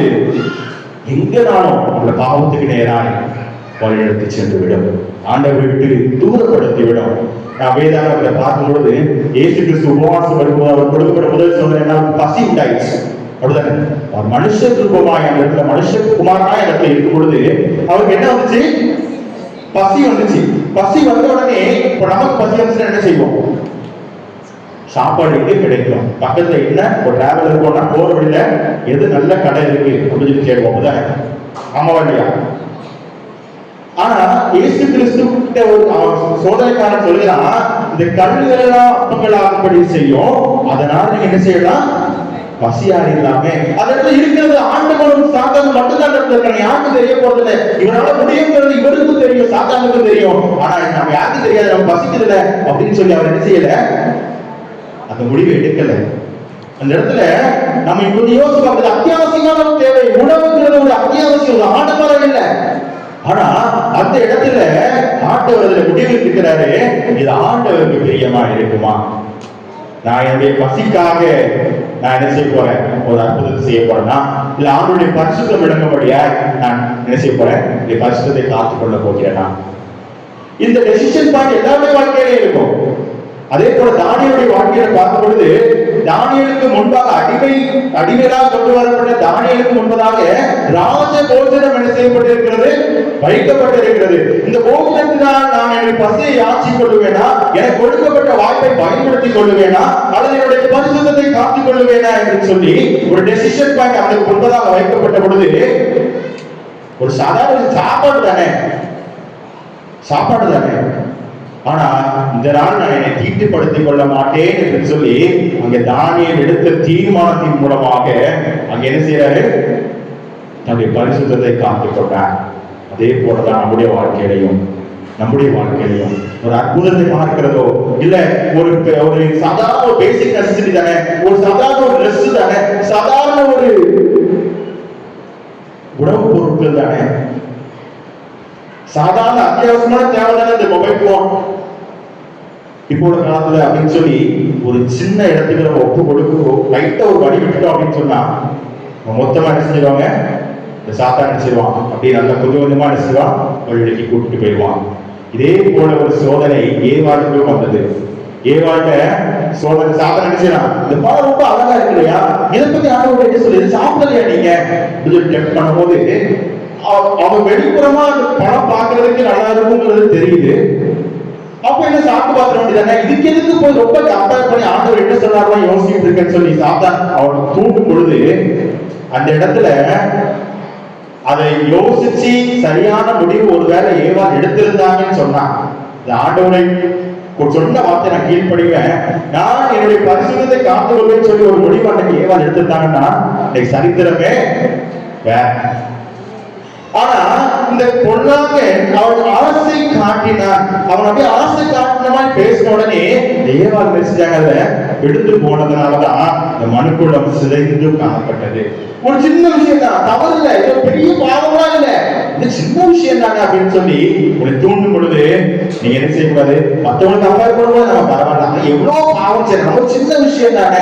எங்கனாலும் உங்களை பாவத்துக்கு நேராக வழிநடத்தி சென்று விடும், ஆண்டவரை விட்டு தூரப்படுத்தி விடும். நான் வேதாகமத்தை பார்க்கும் பொழுது இயேசு கிறிஸ்து உபவாசம் வரும்போது அவர் கொடுக்கப்பட்ட முதல் சோதனை என்ன? பசி உண்டாயிடுச்சு. அப்படிதானே? அவர் மனுஷ ரூபமாய் அந்த இடத்துல மனுஷகுமாரனாய் இடத்துல இருக்கும் பொழுது அவருக்கு என்ன வந்துச்சு? பசி வந்துச்சு. பசி வந்த உடனே இப்ப நமக்கு பசி வந்துச்சுன்னா என்ன செய்வோம்? சாப்பாடு எங்க கிடைக்கும், பக்கத்துல என்ன ஒரு டிராவல் இருக்கோம்னா போற வழியில எது நல்ல கடை இருக்கு அப்படின்னு சொல்லி கேட்போம். ஆமாவா இல்லையா? ஆனா இயேசு கிறிஸ்து ஒரு சோதனைக்காரன் சொல்லுகிறான், இந்த கல்லுகள் எல்லாம் அப்பங்களாகும்படி செய்யும், அதனால நீங்க என்ன செய்யலாம்? பசியாரில்லாமே. அந்த இடத்துல இருக்கிறது ஆண்டவரும் சாத்தானும் மட்டும்தான் இருக்காங்க, யாருக்கும் தெரிய போறது இல்லை. இவரால முடியுங்கிறது இவருக்கும் தெரியும், சாத்தானுக்கும் தெரியும். ஆனா நம்ம யாருக்கும் தெரியாது, நம்ம பசிக்கிறது இல்லை அப்படின்னு சொல்லி அவர் என்ன செய்யல, அந்த முடிவை எடுக்கல. அந்த இடத்துல நம்ம இப்படி யோசிப்போம், அத்தியாவசியமான தேவை, உணவுங்கிறது ஒரு அத்தியாவசியம், ஒரு ஆடம்பரம் இல்லை. ஆனா அந்த இடத்துல ஆண்டவர் முடிவு இருக்கிறாரு, இது ஆண்டவருக்கு பிரியமா இருக்குமா? நான் என்னுடைய பசிக்காக நான் என்ன செய்ய போறேன்? ஒரு அற்புதத்தை செய்ய போறேன்னா, இல்ல ஆண்டவருடைய பரிசுத்தம் விளங்கும்படியா நான் என்ன செய்ய போறேன்? இந்த பரிசுத்தத்தை காத்துக்கொள்ள போகிறேனா? இந்த டெசிஷன் பாயிண்ட் எல்லாமே வாழ்க்கையிலே இருக்கும். அதே போல தானியேலுடைய வாழ்க்கையில பார்க்கும் பொழுது, தானியேலுக்கு முன்பாக அடிமையாக கொண்டு வரப்பட்ட தானியேலுக்கு முன்பதாக ராஜ போஜனம் என்ன செய்யப்பட்டிருக்கிறது? வைக்கப்பட்டிருக்கிறது. இந்த போஜனத்தினால் நான் என்னுடைய பசியை ஆட்சிக் கொள்ளுவேனா, எனக்கு கொடுக்கப்பட்ட வாய்ப்பை பயன்படுத்திக் கொள்ளுவேனா, அல்லது என்னுடைய பரிசுத்தத்தை காத்துக் கொள்ளுவேனா என்று சொல்லி ஒரு டெசிஷன் பாயிண்ட் அவனுக்கு முன்பதாக வைக்கப்பட்ட பொழுது, ஒரு சாதாரண சாப்பாடு தானே. ஆனா இந்த நாள் நான் என்னை தீட்டுப்படுத்திக் கொள்ள மாட்டேன் என்று சொல்லி அங்க தானியேல் எடுத்த தீர்மானத்தின் மூலமாக அங்க என்ன செய்யறாரு? தன்னுடைய பரிசுத்தத்தை காத்துக் கொண்டார். அதே போலதான் நம்முடைய வாழ்க்கையிலையும் நம்முடைய வாழ்க்கையிலும் ஒரு அற்புதத்தை பார்க்கிறதோ இல்ல ஒரு சாதாரண ஒரு பேசிக் நெசசிட்டி தானே, ஒரு சாதாரண ஒரு ட்ரெஸ் தானே, சாதாரண ஒரு உணவு பொருட்கள் தானே, சாதாரண அத்தியாவசியமான தேவை தானே இந்த மொபைல் போன் இப்போ உள்ள காலத்துல அப்படின்னு சொல்லி ஒரு சின்ன இடத்துக்கு நம்ம ஒப்பு கொடுக்கிறோம், லைட்டா ஒரு வழி விட்டுட்டோம் அப்படின்னு சொன்னா மொத்தமா என்ன செஞ்சிருவாங்க, இந்த சாத்தான் நினைச்சிருவான் அப்படி நல்லா கொஞ்சம் கொஞ்சமா நினைச்சிருவான் வழிக்கு கூட்டிட்டு போயிடுவான். இதே போல ஒரு சோதனை ஏவாளுக்கும் வந்தது. ஏவாட்ட சோதனை சாத்தான் நினைச்சிடான், இந்த பழம் ரொம்ப அழகா இருக்கு இல்லையா, இதை பத்தி ஆண்டவர் என்ன சொல்லி சாப்பிடலையா நீங்க டெஸ்ட் பண்ணும்போது அவன் வெளிப்புறமா அந்த பழம் பார்க்கறதுக்கு நல்லா இருக்குங்கிறது தெரியுது. அப்ப என்ன சாப்பிட்டு பார்த்துட வேண்டியதானே, இதுக்கு எதுக்கு போய் ரொம்ப கம்பேர் பண்ணி ஆண்டவர் என்ன சொன்னாரோ யோசிச்சுட்டு இருக்கேன்னு சொல்லி சாத்தான் அவன் தூண்டும் பொழுது அந்த இடத்துல அதை யோசிச்சு சரியான முடிவு ஒருவேளை ஏவாள் எடுத்திருந்தாங்கன்னு சொன்னா, இந்த ஆண்டவரை சொன்ன வார்த்தை நான் கீழ்ப்படிவேன், நான் என்னுடைய பரிசுத்தத்தை காத்து கொள்வேன்னு சொல்லி ஒரு முடிவு அன்னைக்கு ஏவாள் எடுத்திருந்தாங்கன்னா இன்னைக்கு சரித்திரமே வேற. ஆனா இந்த பொண்ணாக அவன் ஆசை காட்டினான், அவன் அப்படியே ஆசை காட்டின மாதிரி பேசின உடனே ஏவாள் பேசிட்டாங்க, எடுத்து போனதுனாலதான் இந்த மனுக்குளம் சிதைந்து காணப்பட்டது. ஒரு சின்ன விஷயம் தான், தவறு இல்லை, இது பெரிய பாவம்லாம் இல்லை, இது சின்ன விஷயம் தானே அப்படின்னு சொல்லி உங்களை தூண்டும் பொழுது நீங்க என்ன செய்யக்கூடாது, மற்றவங்களுக்கு கம்பேர் பண்ணும்போது நம்ம பரவாயில்ல, எவ்வளவு பாவம் செய்யணும், ரொம்ப சின்ன விஷயம் தானே,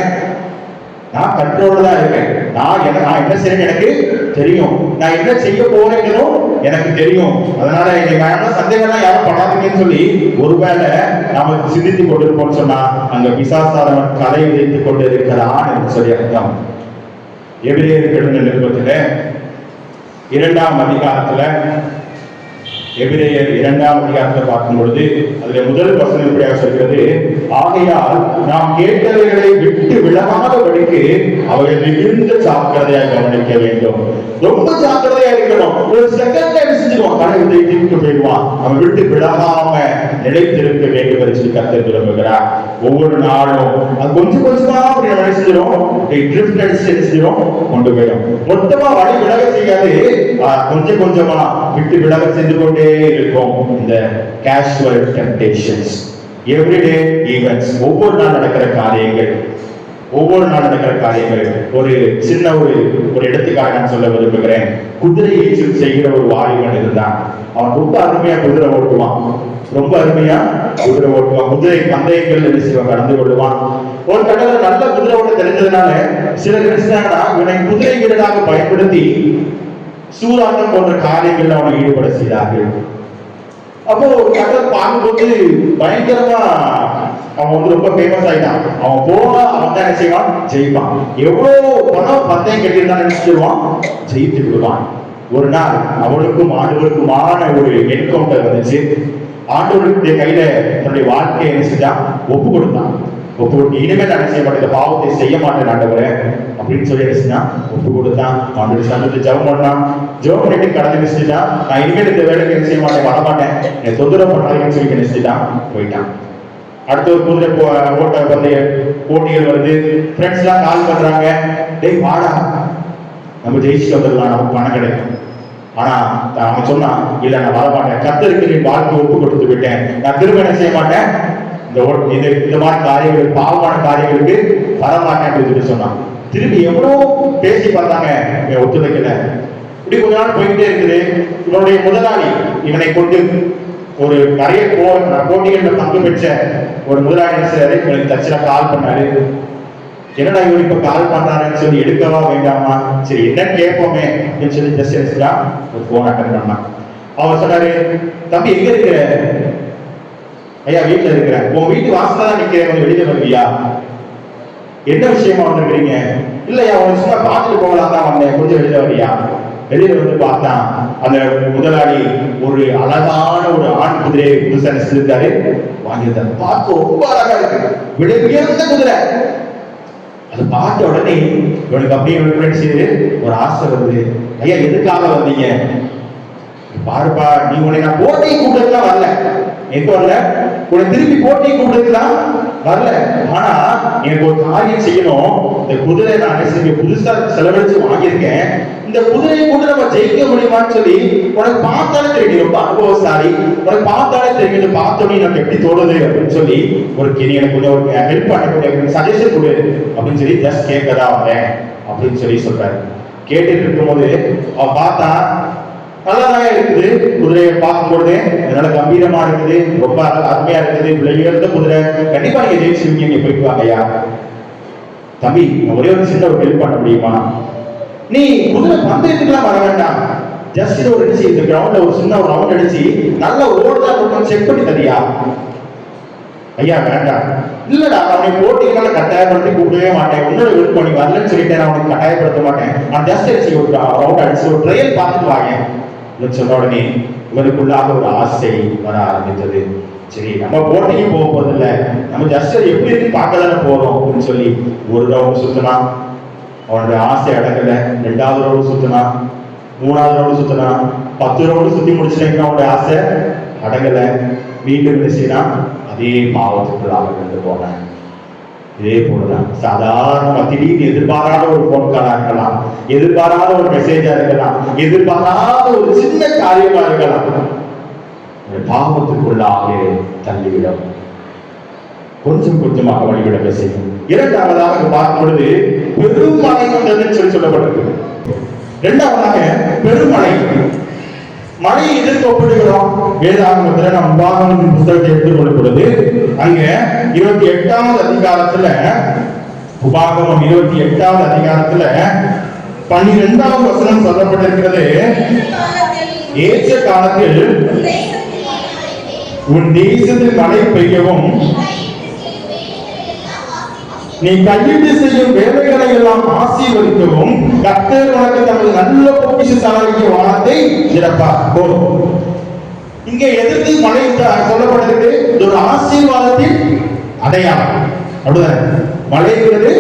நான் கண்ட்ரோல்ல தான் இருக்கேன், நான் என்ன செய்யணும் எனக்கு தெரியும், நான் என்ன செய்ய போறேங்கிறதும் எனக்கு தெரியும், அதனால என்னை வேணாம் சந்தேகம்லாம் யாரும் பண்ணாதீங்கன்னு சொல்லி ஒருவேளை நாம சிந்தித்து கொண்டிருப்போம்னு சொன்னா அங்க பிசாசானவன் கலை வைத்துக் கொண்டு இருக்கிறான் என்று சொல்லி அர்த்தம். எபிரேயர் நிருபத்துல 2ஆம் அதிகாரத்துல எபிரேயர் 2ஆம் அதிகாரத்தை பார்க்கும் பொழுது அதுல முதல் வசனம் இப்படியாக சொல்கிறது, ஆகையால் நாம் கேட்டவைகளை விட்டு விலகாதபடிக்கு அவைகள் மிகுந்த ஜாக்கிரதையாக கவனிக்க வேண்டும். ரொம்ப ஜாக்கிரதையா இருக்கணும். ஒரு செகண்ட்ல செஞ்சிருவான், கடை விட்டு போயிடுவான், அவன் விட்டு விலகாம நிலைத்திருக்க வேண்டும் என்று கர்த்தர் விரும்புகிறார். ஒவ்வொரு நாளும் அது கொஞ்சம் கொஞ்சமா அப்படி நம்ம செஞ்சிடும் கொண்டு போயிடும். மொத்தமா வழி விலக செய்யாது, கொஞ்சம் கொஞ்சமா விட்டு விலக செஞ்சு கொண்டே இருக்கும். இந்த casual temptations, everyday events, ஒவ்வொரு நாள் நடக்கிற காரியங்கள், ஒரு சின்ன ஒரு எடுத்துக்காக நான் சொல்ல விரும்புகிறேன். குதிரை ஈச்சல் செய்கிற ஒரு வாலிபன் இருந்தான். அவன் ரொம்ப அருமையா குதிரை ஓட்டுவான், குதிரை பந்தயங்கள் கடந்து கொள்ளுவான். ஒரு கடல நல்ல குதிரை ஓட்ட தெரிஞ்சதுனால சிலர் நினைச்சாங்கன்னா இவனை குதிரை வீரராக பயன்படுத்தி சூதாட்டம் போன்ற காரியங்கள் அவனை ஈடுபட செய்தார்கள். அப்போ கடல் பார்க்கும்போது பயங்கரமா அவன் ரொம்ப ஃபேமஸ் ஆயிட்டான். அவன் போனா அவன் தான் என்ன செய்வான், ஜெயிப்பான். எவ்வளவு பணம் பந்தயம் கட்டியிருந்தான் நினைச்சிருவான், ஜெயித்து விடுவான். ஒரு நாள் அவனுக்கும் ஆண்டவருக்குமான ஒரு என்கவுண்டர் வந்துச்சு. ஆண்டவருடைய கையில தன்னுடைய வாழ்க்கையை என்ன செஞ்சான், ஒப்பு கொடுத்தான். இனிமேல் நான் செய்ய மாட்டேன், பாவத்தை செய்ய மாட்டேன் ஆண்டவரே அப்படின்னு சொல்லி நினைச்சான், ஒப்பு கொடுத்தான். ஆண்டவர் சந்தத்தை ஜெபம் பண்ணான். ஜெபம் பண்ணிட்டு கடந்து நினைச்சிட்டான், நான் இனிமேல் இந்த வேலைக்கு என்ன செய்ய மாட்டேன், வரமாட்டேன், என் தொந்தரவு பண்ணாதீங்கன்னு சொல்லி நினைச்சிட்டான், போயிட்டான். அடுத்த ஒரு குதிரை ஓட்ட பந்தய போட்டிகள் வருது, ஃப்ரெண்ட்ஸ் எல்லாம் கால் பண்றாங்க, டேய் வாடா நம்ம ஜெயிச்சுட்டு வந்துடலாம், நமக்கு பணம் கிடைக்கும். ஆனா அவன் சொன்னான், இல்ல நான் வரமாட்டேன், கர்த்தருக்கு நீ வாழ்க்கை ஒப்பு கொடுத்து விட்டேன், நான் திரும்ப என்ன செய்ய மாட்டேன், இந்த மாதிரி காரியங்களுக்கு, பாவமான காரியங்களுக்கு வரமாட்டேன் சொன்னான். திரும்பி எவ்வளவு பேசி பார்த்தாங்க, ஒத்துழைக்கல. இப்படி கொஞ்ச நாள் போயிட்டே இருக்குது. இவனுடைய முதலாளி இவனை கொண்டு ஒரு நிறைய போட்டிகள் பங்கு பெற்ற ஒரு முதலாளி இவனுக்கு தச்சுல கால் பண்ணாரு. என்னடா இவன் இப்ப கால் பண்றாருன்னு சொல்லி எடுக்கவா வேண்டாமா, சரி என்ன கேட்போமே அப்படின்னு சொல்லி ஜஸ்ட் ஒரு போன் அட்டன் பண்ணான். அவர் சொன்னாரு, தம்பி எங்க இருக்கிற? ஐயா வீட்டுல இருக்கிறேன். உன் வீட்டு வாசல்ல தான் நிக்கிறேன், கொஞ்சம் வெளியில வருவியா? என்ன விஷயமா வந்துருக்கீங்க? இல்லையா ஒரு சும்மா பார்த்துட்டு போகலாம் தான் வந்தேன், கொஞ்சம் வெளியில வரியா? வெளியில வந்து பார்த்தா அந்த முதலாளி ஒரு அழகான ஒரு ஆண் குதிரையை புதுசா நினைச்சிருக்காரு, வாங்கியிருந்தாரு. பார்க்க ரொம்ப அழகா இருக்கு, விலை உயர்ந்த குதிரை. அதை பார்த்த உடனே இவனுக்கு அப்படியே ஒரு ஆசை வருது. ஐயா எதுக்காக வந்தீங்க? பாருப்பா, நீ உன்னை நான் போட்டி கூட்டத்துலாம் வரல, எங்க வரல, உன்னை திருப்பி போட்டி கூட்டத்துலாம் வரல. ஆனா எனக்கு ஒரு காரியம் செய்யணும், இந்த குதிரை நான் புதுசா செலவழிச்சு வாங்கியிருக்கேன், இந்த குதிரையை கூட நம்ம ஜெயிக்க முடியுமான்னு சொல்லி உனக்கு பார்த்தாலே தெரியும், ரொம்ப அனுபவசாலி, உனக்கு பார்த்தாலே தெரியும், பார்த்தோன்னே எனக்கு எப்படி தோணுது அப்படின்னு சொல்லி ஒரு எனக்கு கொஞ்சம் ஒரு ஹெல்ப் பண்ண சஜஷன் கொடு அப்படின்னு சொல்லி ஜஸ்ட் கேட்கதான் வந்தேன் அப்படின்னு சொல்லி சொல்றாரு. கேட்டுட்டு இருக்கும்போது அவ பார்த்தா நல்லாதான் இருக்குது, குதிரையை பார்க்கும் பொழுது அதனால கம்பீரமா இருக்குது, ரொம்ப அருமையா இருக்குது, விலையுயர்ந்த குதிரை, கண்டிப்பா நீங்க ஜெயிச்சிருக்கீங்க, நீங்க போயிட்டு வாங்கய்யா. தம்பி ஒரே ஒரு சின்ன ஒரு ஹெல்ப் பண்ண முடியுமா, நீ குதிரை பந்தயத்துக்குலாம் வர வேண்டாம், ஜஸ்ட் இது ஒரு அடிச்சு இந்த கிரவுண்ட்ல ஒரு சின்ன ஒரு ரவுண்ட் அடிச்சு நல்லா ஓடுதா கொஞ்சம் செக் பண்ணி தரியா. ஐயா வேண்டாம். இல்லடா அவனை போட்டினால கட்டாயப்படுத்தி கூப்பிடவே மாட்டேன், உன்னோட விருப்பம், நீ வரலன்னு சொல்லிட்டேன், நான் அவனுக்கு கட்டாயப்படுத்த மாட்டேன், நான் ஜஸ்ட் அடிச்சு ஒரு ரவுண்ட் அடிச்சு ஒரு ட்ரையல் பார்த்துட்டு வாங்க சொன்ன உடனே இவனுக்குள்ளாக ஒரு ஆசை வர ஆரம்பித்தது. சரி நம்ம போட்டிக்கு போக போறதில்ல, நம்ம ஜஸ்ட் எப்படி இருக்கு பார்க்க தானே போறோம் அப்படின்னு சொல்லி ஒரு ரவுண்ட் சுத்தினா, அவனுடைய ஆசை அடங்கல. 2வது ரவுண்ட் சுத்தினா, 3வது ரவுண்ட் சுத்தினா, 10 ரவுண்ட் சுத்தி முடிச்சுட்டேங்க, அவனுடைய ஆசை அடங்கல. மீண்டும் என்ன செய்யலாம், அதே பாவத்துக்குள்ளாக கொண்டு போனேன். இதே போலதான் சாதாரண திடீர்னு எதிர்பாராத ஒரு போன் காலா இருக்கலாம், எதிர்பாராத ஒரு மெசேஜா இருக்கலாம், எதிர்பாராத ஒரு சின்ன காரியமா இருக்கலாம், பாவத்துக்குள்ளாக தள்ளிவிடும், கொஞ்சம் கொஞ்சமாக வழிவிட செய்யும். 2வதாக பார்க்கும் பொழுது பெருமழை வந்ததுன்னு சொல்லி சொல்லப்பட்டிருக்கு. 2வதாக பெருமழை, மழையை எதிர்த்து ஒப்பிடுகிறோம். வேதாகமத்துல நம்ம உபாகமத்தின் புத்தகத்தை எடுத்துக்கொள்ளும் பொழுது அங்க 28வது அதிகாரத்துல, உபாகமம் 28வது அதிகாரத்துல 12வது வசனம் சொல்லப்பட்டிருக்கிறது. ஏற்ற காலத்தில் உன் தேசத்தில் மழை பெய்யவும் நீ கையிட்டு செய்யும் வேலைகளை எல்லாம் ஆசீர்வதிக்கவும் கர்த்தர் உனக்கு தமது நல்ல பொக்கிஷசாலைக்கு வானத்தை திறப்பார். போதும். இங்க எதிர்த்து மழை சொல்லப்படுகிறது, இது ஒரு ஆசீர்வாதத்தின் அடையாளம். அப்படிதான் மழைங்கிறது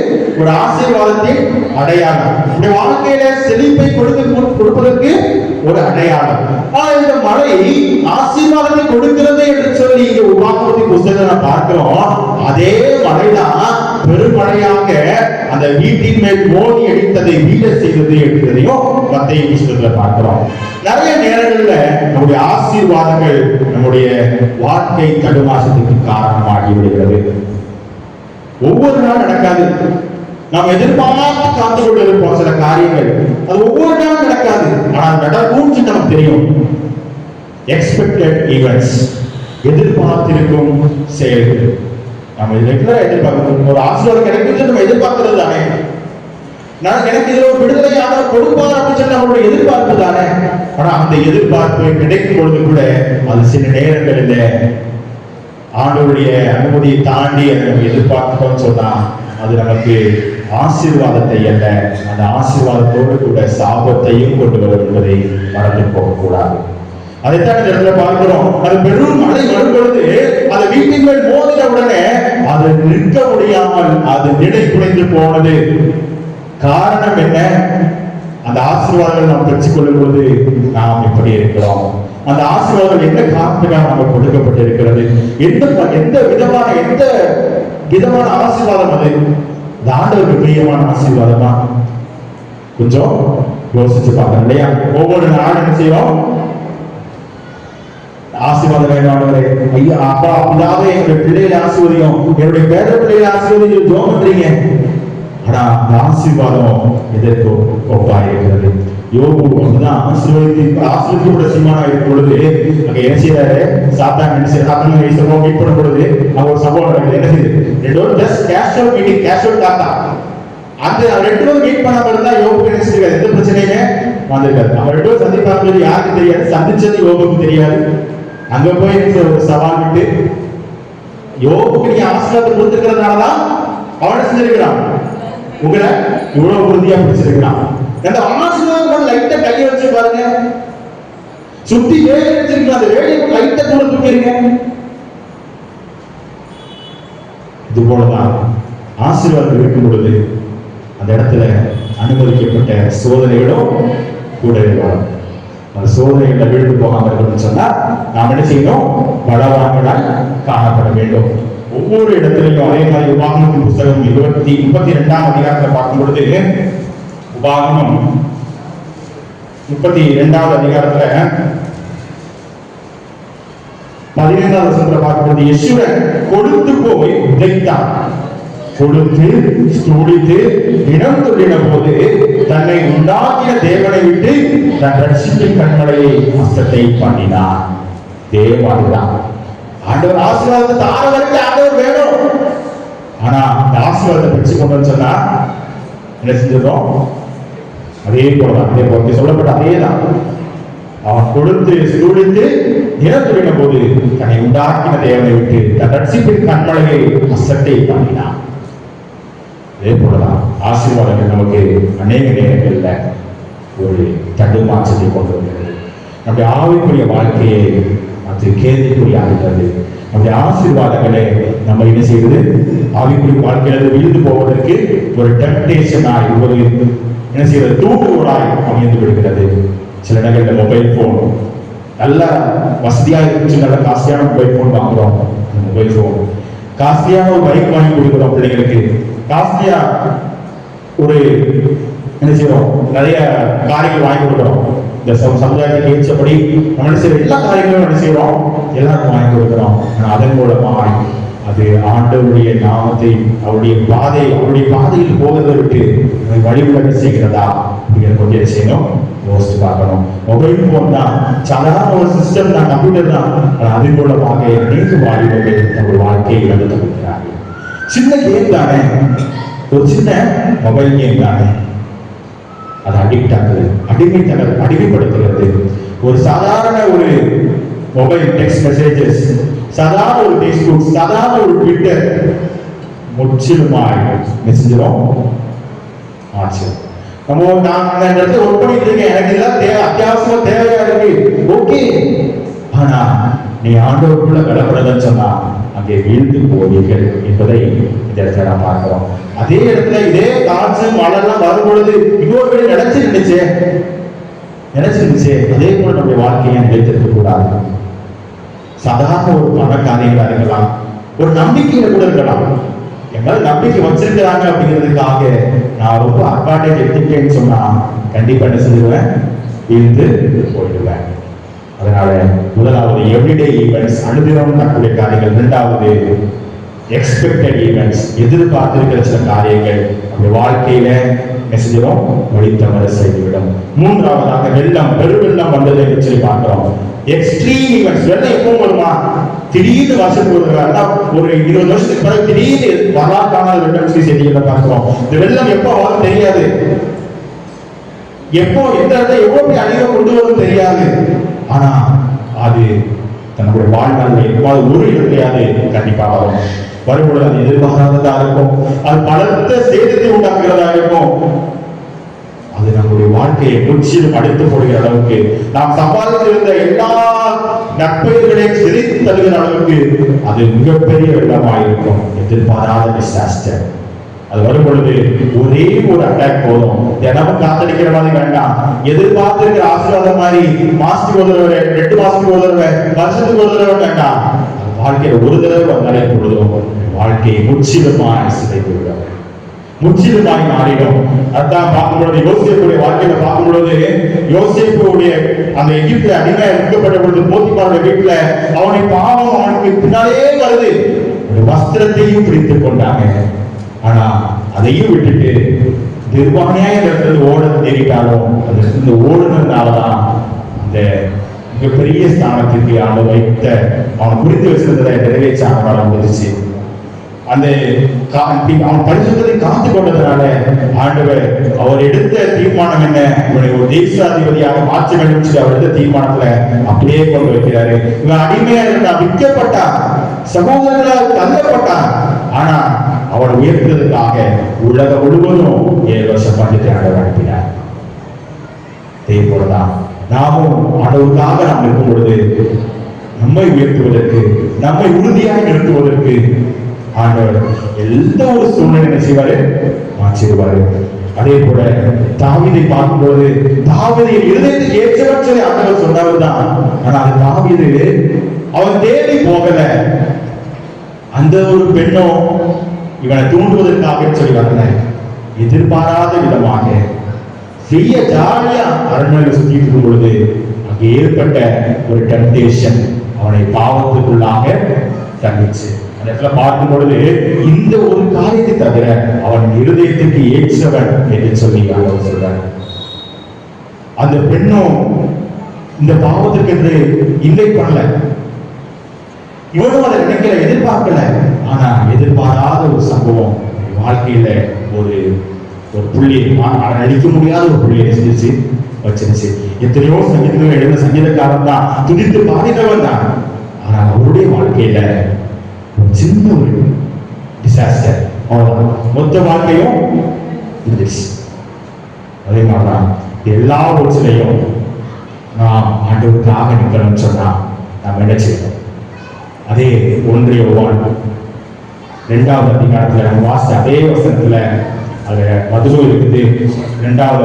ஒரு ஆசீர்வாதத்தின் அடையாளம், இந்த வாழ்க்கையில செழிப்பை கொடுப்பதற்கு ஒரு அடையாளம். ஆனா இந்த மழை ஆசீர்வாதத்தை கொடுக்கிறது என்று சொல்லி இங்க உபாகமத்தின் புத்தகத்தை பார்க்கிறோம். அதே மழைதான் பெருமழையாக அந்த வீட்டின் மேல் மோதி அடித்ததை வீழ செய்தது என்பதையும் மத்தேயு புத்தகத்துல பார்க்கிறோம். நிறைய நேரங்கள்ல நம்முடைய ஆசீர்வாதங்கள் நம்முடைய வாழ்க்கை தடுமாற்றத்துக்கு காரணமாகி விடுகிறது. ஒவ்வொரு நாள் நடக்காது, நாம் எதிர்பார்த்து காத்து கொண்டு இருப்போம் சில காரியங்கள், அது ஒவ்வொரு நாள் நடக்காது, ஆனால் நடக்கும்னு நமக்கு தெரியும். எக்ஸ்பெக்டட் ஈவென்ட்ஸ், எதிர்பார்த்திருக்கும் செயல்கள், நம்ம ரெகுலரா எதிர்பார்க்கிறோம். ஒரு ஆசீர்வாதம் கிடைக்கும் நம்ம எதிர்பார்க்கிறது தானே, நான் எனக்கு இதுல ஒரு விடுதலையாக கொடுப்பார் அப்படின்னு சொல்லி நம்மளுடைய எதிர்பார்ப்பு தானே. ஆனா அந்த எதிர்பார்ப்பு கிடைக்கும் பொழுது கூட அது சில நேரங்களில் ஆண்டவருடைய அனுமதியை தாண்டி அதை நம்ம எதிர்பார்த்தோம்னு சொன்னா அது நமக்கு ஆசீர்வாதத்தை அல்ல, அந்த ஆசீர்வாதத்தோடு கூட சாபத்தையும் கொண்டு வரும் என்பதை மறந்து போகக்கூடாது. அதைத்தான் இந்த இடத்துல பார்க்கிறோம். அது பெரும் மழை வரும் பொழுது அது வீட்டின் மேல் மோதின உடனே அது நிற்க முடியாமல் அது நிலை குலைந்து போனது. காரணம் என்ன? அந்த ஆசீர்வாதங்கள் நாம் பெற்றுக் கொள்ளும் பொழுது நாம் எப்படி இருக்கிறோம், அந்த ஆசீர்வாதம் என்ன காரணத்துக்காக நமக்கு கொடுக்கப்பட்டிருக்கிறது, எந்த விதமான ஆசீர்வாதம் அது? இந்த ஆண்டவருக்கு பிரியமான ஆசீர்வாதமா? கொஞ்சம் யோசிச்சு பார்க்கணும் இல்லையா? ஒவ்வொரு நாளும் என்ன செய்வோம், ஆசீர்வாதம் வேண்டாம், ஐயா அப்பா அப்படியாவது என்னுடைய பிள்ளைகளை ஆசீர்வதியும், என்னுடைய பேர பிள்ளைகளை ஆசீர்வதியும் ஜெபம் பண்றீங்க. ஆனா அந்த ஆசீர்வாதம் எதற்கு ஒப்பா இருக்கிறது? யோபு அப்படிதான் ஆசீர்வதிக்கப்பட்ட சீமானா இருக்கும் பொழுது அங்க என்ன செய்யறாரு, சாத்தான் என்ன செய்யறாரு, மீட் பண்ணும் பொழுது அவங்க ஒரு சம்பவம் நடக்குது. என்ன செய்யுது, 2 பேரும் just casual meeting, casual Dhaka. அந்த 2 பேரும் மீட் பண்ணாம இருந்தா யோபுக்கு என்ன செய்யாது, எந்த பிரச்சனையுமே வந்திருக்காது. அவங்க 2 பேரும் சந்திப்பாங்க, யாருக்கு தெரியாது, சந்திச்சது யோபுக்கு தெரியாது. அங்க போய் ஒரு சவால் விட்டு யோபுக்கு நீ ஆசீர்வாதத்தை கொடுத்துருக்கிறதுனாலதான் அவனை செஞ்சிருக்கிறான், உங்களை இவ்வளவு உறுதியா பிடிச்சிருக்கிறான். அந்த ஆசீர்வாதம் லைட்டா கையை வச்சு பாருங்க, சுத்தி வேலை வச்சிருக்கீங்க, அந்த வேலையை லைட்டா கூட தூக்கிறீங்க. இது போலதான் ஆசீர்வாதம் இருக்கும் பொழுது அந்த இடத்துல அனுமதிக்கப்பட்ட சோதனைகளும் கூட இருக்கும். அந்த சோதனைகளை விழுந்து போகாம இருக்கணும்னு சொன்னா நாம் என்ன செய்யணும், பலவான்களால் காணப்பட வேண்டும். ஒவ்வொரு இடத்திலையும் அதே மாதிரி உபாகமத்தின் புத்தகம் 32ஆம் அதிகாரத்தில் பார்க்கும் பொழுது, உபாகமம் 32வது அதிகாரத்துல 15வது வசனத்துல பார்க்கும்போது, யெஷுவன் கொழுத்து போய் உதைத்தான். கொழுத்து ஸ்தூலித்து இடம் துள்ளின போது தன்னை உண்டாக்கிய தேவனை விட்டு தன் ரட்சிப்பின் கண்மலையை அஸ்தத்தை பண்ணினான். தேவன்தான் ஆண்டவர் ஆசீர்வாதத்தை தார வரைக்கும் ஆண்டவர் வேணும். ஆனா அந்த ஆசீர்வாதத்தை பெற்று கொண்டு சொன்னா என்ன செஞ்சிடும்? அதே போலதான், அதே போல சொல்லப்பட்ட அதேதான். அவன் கொடுத்து ஸ்தூலித்து இடம் துள்ளின போது தன்னை உண்டாக்கின தேவனை விட்டு தன் ரட்சிப்பின் கண்மலையை அஸ்தத்தை பண்ணினான். அதே போலதான் ஆசீர்வாதங்கள் நமக்கு அநேக நேரங்கள்ல ஒரு தடுமாற்றத்தை கொண்டு வருகிறது. நம்முடைய ஆவிக்குரிய வாழ்க்கையை அது கேள்விக்குறியாகிறது. நம்முடைய ஆசீர்வாதங்களை நம்ம என்ன செய்வது? ஆவிக்குரிய வாழ்க்கையில விழுந்து போவதற்கு ஒரு டெம்ப்டேஷனாய், ஒரு என்ன செய்வது, தூண்டுகோலாய் அமைந்து விடுகிறது. சில இடங்கள்ல மொபைல் போன் நல்ல வசதியா இருந்துச்சு, நல்ல காஸ்ட்லியான மொபைல் போன் வாங்குறோம். மொபைல் போன் காஸ்ட்லியான ஒரு பைக் வாங்கி கொடுக்குறோம் பிள்ளைங்களுக்கு. காஸ்ட்லியா ஒரு என்ன செய்யறோம்? நிறைய காரியங்கள் வாங்கி கொடுக்குறோம். இந்த சமுதாயத்துக்கு ஏற்றபடி நம்ம என்ன செய்யறோம்? எல்லா காரியங்களும் என்ன செய்யறோம்? எல்லாருக்கும் வாங்கி கொடுக்குறோம். அதன் மூலமா அது ஆண்டவருடைய நாமத்தை, அவருடைய பாதையில் போவதற்கு வழிவிலக செய்கிறதா அப்படிங்கிற கொஞ்சம் செய்யணும், யோசிச்சு பார்க்கணும். மொபைல் போன் தான் சாதாரண ஒரு சிஸ்டம் தான், கம்ப்யூட்டர் தான். அதன் மூலமாக அநேக வாலிபர்கள் நம்முடைய வாழ்க்கையை இழந்து தவிர்க்கிறார்கள். சின்ன கேம் தானே, ஒரு சின்ன மொபைல் கேம் தானே, அது அடிக்ட் ஆகுது, அடிமைப்படுத்துகிறது. ஒரு சாதாரண ஒரு மொபைல் டெக்ஸ்ட் மெசேஜஸ், சாதாரண ஒரு ஃபேஸ்புக், சாதாரண ஒரு ட்விட்டர் முற்றிலுமாய் மெசேஜரும் ஆச்சு. நம்ம நான் அந்த இடத்துல ஒர்க் பண்ணிட்டு இருக்கேன், எனக்கு இதெல்லாம் அத்தியாவசியமா தேவையா இருக்கு, ஓகே. ஆனா நீ ஆண்டவருக்குள்ள விளப்படுறதுன்னு சொன்னா அங்கே வீழ்ந்து போவீர்கள் என்பதை இந்த இடத்துல நான் பார்க்கிறோம். அதே இடத்துல இதே காற்று மழைலாம் வரும் பொழுது இன்னொரு நினைச்சிருந்துச்சு. அதே போல நம்முடைய வாழ்க்கையை நினைத்திருக்க கூடாது. சாதாரண ஒரு பண காரியங்களா இருக்கலாம், ஒரு நம்பிக்கையில கூட இருக்கலாம். எங்காவது நம்பிக்கை வச்சிருக்கிறாங்க அப்படிங்கிறதுக்காக நான் ரொம்ப அட்வான்டேஜ் எடுத்துட்டேன்னு சொன்னா கண்டிப்பா என்ன செஞ்சிருவேன்? வீழ்ந்து போயிடுவேன். அதனால முதலாவது எவ்ரிடே ஈவென்ட்ஸ், அனுதினம் நடக்கக்கூடிய காரியங்கள். இரண்டாவது எக்ஸ்பெக்டட் ஈவென்ட்ஸ், எதிர்பார்த்திருக்கிற சில காரியங்கள் நம்முடைய வாழ்க்கையில மெசேஜரும் வழித்தவர செய்துவிடும். மூன்றாவதாக வெள்ளம், பெருவெள்ளம் வந்ததை என்று சொல்லி பார்க்கிறோம். Extreme events. வெள்ளம் எப்பவும் வருமா? திடீர்னு வருஷத்துக்கு ஒரு 20 வருஷத்துக்கு பிறகு திடீர்னு வரலாற்றான வெள்ளம் செய்திகளை பார்க்கிறோம். இந்த வெள்ளம் எப்போ வரும் தெரியாது, எப்போ எந்த இடத்துல எவ்வளவு அழிவை கொண்டு வரும் தெரியாது. ஆனா அது தன்னுடைய வாழ்நாளில் எவ்வாறு ஒரு இடத்தையாவது கண்டிப்பாக வரும். வரும்பொழுது அது எதிர்பாராததா இருக்கும், அது பலத்த சேதத்தை உண்டாக்குறதா இருக்கும். அது நம்முடைய வாழ்க்கையை முற்றிலும் அடித்து போடுகிற அளவுக்கு, நாம் சம்பாதித்திருந்த எல்லா நற்பெயர்களையும் சிதைத்து தருகிற அளவுக்கு அது மிகப்பெரிய வெள்ளமாயிருக்கும். எதிர்பாராத டிசாஸ்டர். அது வரும் பொழுது ஒரே ஒரு அட்டாக் போதும். தினமும் காத்தடிக்கிற மாதிரி வேண்டாம். எதிர்பார்த்திருக்கிற ஆசீர்வாதம் மாதிரி மாசத்துக்கு ஒரு தடவை, 2 மாசத்துக்கு ஒரு தடவை, வருஷத்துக்கு ஒரு தடவை வேண்டாம். வாழ்க்கையில ஒரு தடவை வந்தாலே பொழுதும் வாழ்க்கையை முற்றிலுமாய் சிதைத்து விடும், முற்றிலுமாய் மாறிடும். அதான் பார்க்கும்பொழுது யோசேப்புடைய வாழ்க்கையில பார்க்கும்பொழுது, யோசேப்புடைய அந்த எகிப்துல அடிமை விற்கப்பட்ட பொழுது போத்திபாருடைய வீட்டுல அவனை பாவம் அவனுக்கு பின்னாலே வருது. ஒரு வஸ்திரத்தையும் பிடித்துக் கொண்டாங்க. ஆனா அதையும் விட்டுட்டு நிர்வாணியாய் இருக்கிறது ஓட தேடிட்டாலும் அந்த ஓடுனதுனாலதான் அந்த மிகப்பெரிய ஸ்தானத்திற்கு அவன் வைத்த, அவன் குறித்து வச்சிருந்ததை நிறைவேற்ற அவனால் வந்துருச்சு. அந்த அவன் பரிசுத்தத்தை காத்து கொண்டதுனால ஆண்டவர் அவர் எடுத்த தீர்மானம் என்ன? இவனை ஒரு தேசாதிபதியாக மாற்ற வேண்டும் சொல்லி அவர் எடுத்த தீர்மானத்துல அப்படியே கொண்டு வைக்கிறாரு. இவன் அடிமையா இருந்தான், விற்கப்பட்டான், சகோதரர்களால் தள்ளப்பட்டான். ஆனா அவனை உயர்த்ததுக்காக உலகம் முழுவதும் 7 வருஷம் பண்டித்தை ஆண்டவர் அனுப்பினார். அதே போலதான் நாமும் ஆண்டவருக்காக நாம் இருக்கும் பொழுது நம்மை உயர்த்துவதற்கு, நம்மை உறுதியாக நிறுத்துவதற்கு ஆண்டவர் எந்த ஒரு சூழ்நிலை செய்வாரு, மாற்றிடுவாரு. அதே போல தாவீதை பார்க்கும்போது தாவீதின் இருதயத்துக்கு ஏற்றவற்றை ஆண்டவர் சொன்னவர் தான். ஆனா அது தாவீது அவன் தேடி போகல. அந்த ஒரு பெண்ணும் இவனை தூண்டுவதற்காக சொல்லி வரல, எதிர்பாராத விதமாக செய்ய ஜாலியா அரண்மனையில் சுற்றிட்டு இருக்கும் பொழுது அங்கே ஏற்பட்ட ஒரு டெம்டேஷன் அவனை பாவத்துக்குள்ளாக தள்ளிச்சு. அந்த இடத்துல பார்க்கும் பொழுது இந்த ஒரு காரியத்தை தவிர அவன் இருதயத்துக்கு ஏற்றவன் என்று சொல்லி அவர் சொல்றார். அந்த பெண்ணும் இந்த பாவத்துக்கு என்று இல்லை பண்ணல, இவனும் அதை நினைக்கல, எதிர்பார்க்கல. ஆனா எதிர்பாராத ஒரு சம்பவம் வாழ்க்கையில ஒரு ஒரு புள்ளியை அழிக்க முடியாத ஒரு புள்ளியை செஞ்சிச்சு வச்சிருச்சு. எத்தனையோ சங்கீதங்கள் எழுந்த சங்கீதக்காரன் தான், துதித்து பாடினவன் தான். ஆனால் அவருடைய வாழ்க்கையில ஒரு சின்ன ஒரு டிசாஸ்டர், மொத்த வாழ்க்கையும் இருந்துச்சு. அதே மாதிரிதான் எல்லா ஊர்ச்சிலையும் நாம் ஆண்டவருக்காக நிற்கணும்னு சொன்னா நாம் என்ன செய்யணும்? அதே 1 யோவான் 2வது அதிகாரத்துல நம்ம வாசித்த அதே வசனத்துல அது மதுரம் இருக்குது. 2வது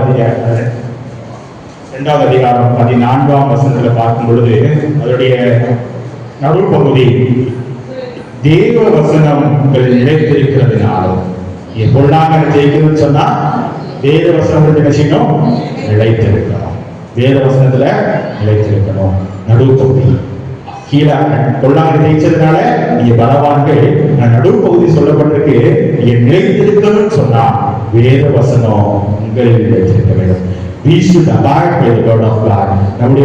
அதிகாரம் 14ஆம் வசனத்துல பார்க்கும் பொழுது அதனுடைய நடுப்பகுதி, தேவ வசனம் நிலைத்திருக்கிறதுனாலும் எப்பொழுதாக ஜெயிக்கணும்னு சொன்னா வேத வசனம் என்ன செய்யணும்? நிலைத்திருக்கணும். வேத வசனத்துல நிலைத்திருக்கணும். நடுப்பகுதி கீழே கொள்ளாங்க ஜெயிச்சதுனால நீங்க பலவான்கள், நடுப்பகுதி சொல்லப்பட்டிருக்கு நீங்க நிலைத்திருக்கணும்னு சொன்னா வேத வசனம் உங்களில் நிலைத்திருக்க வேண்டும். We should abide by the word of God. நம்முடைய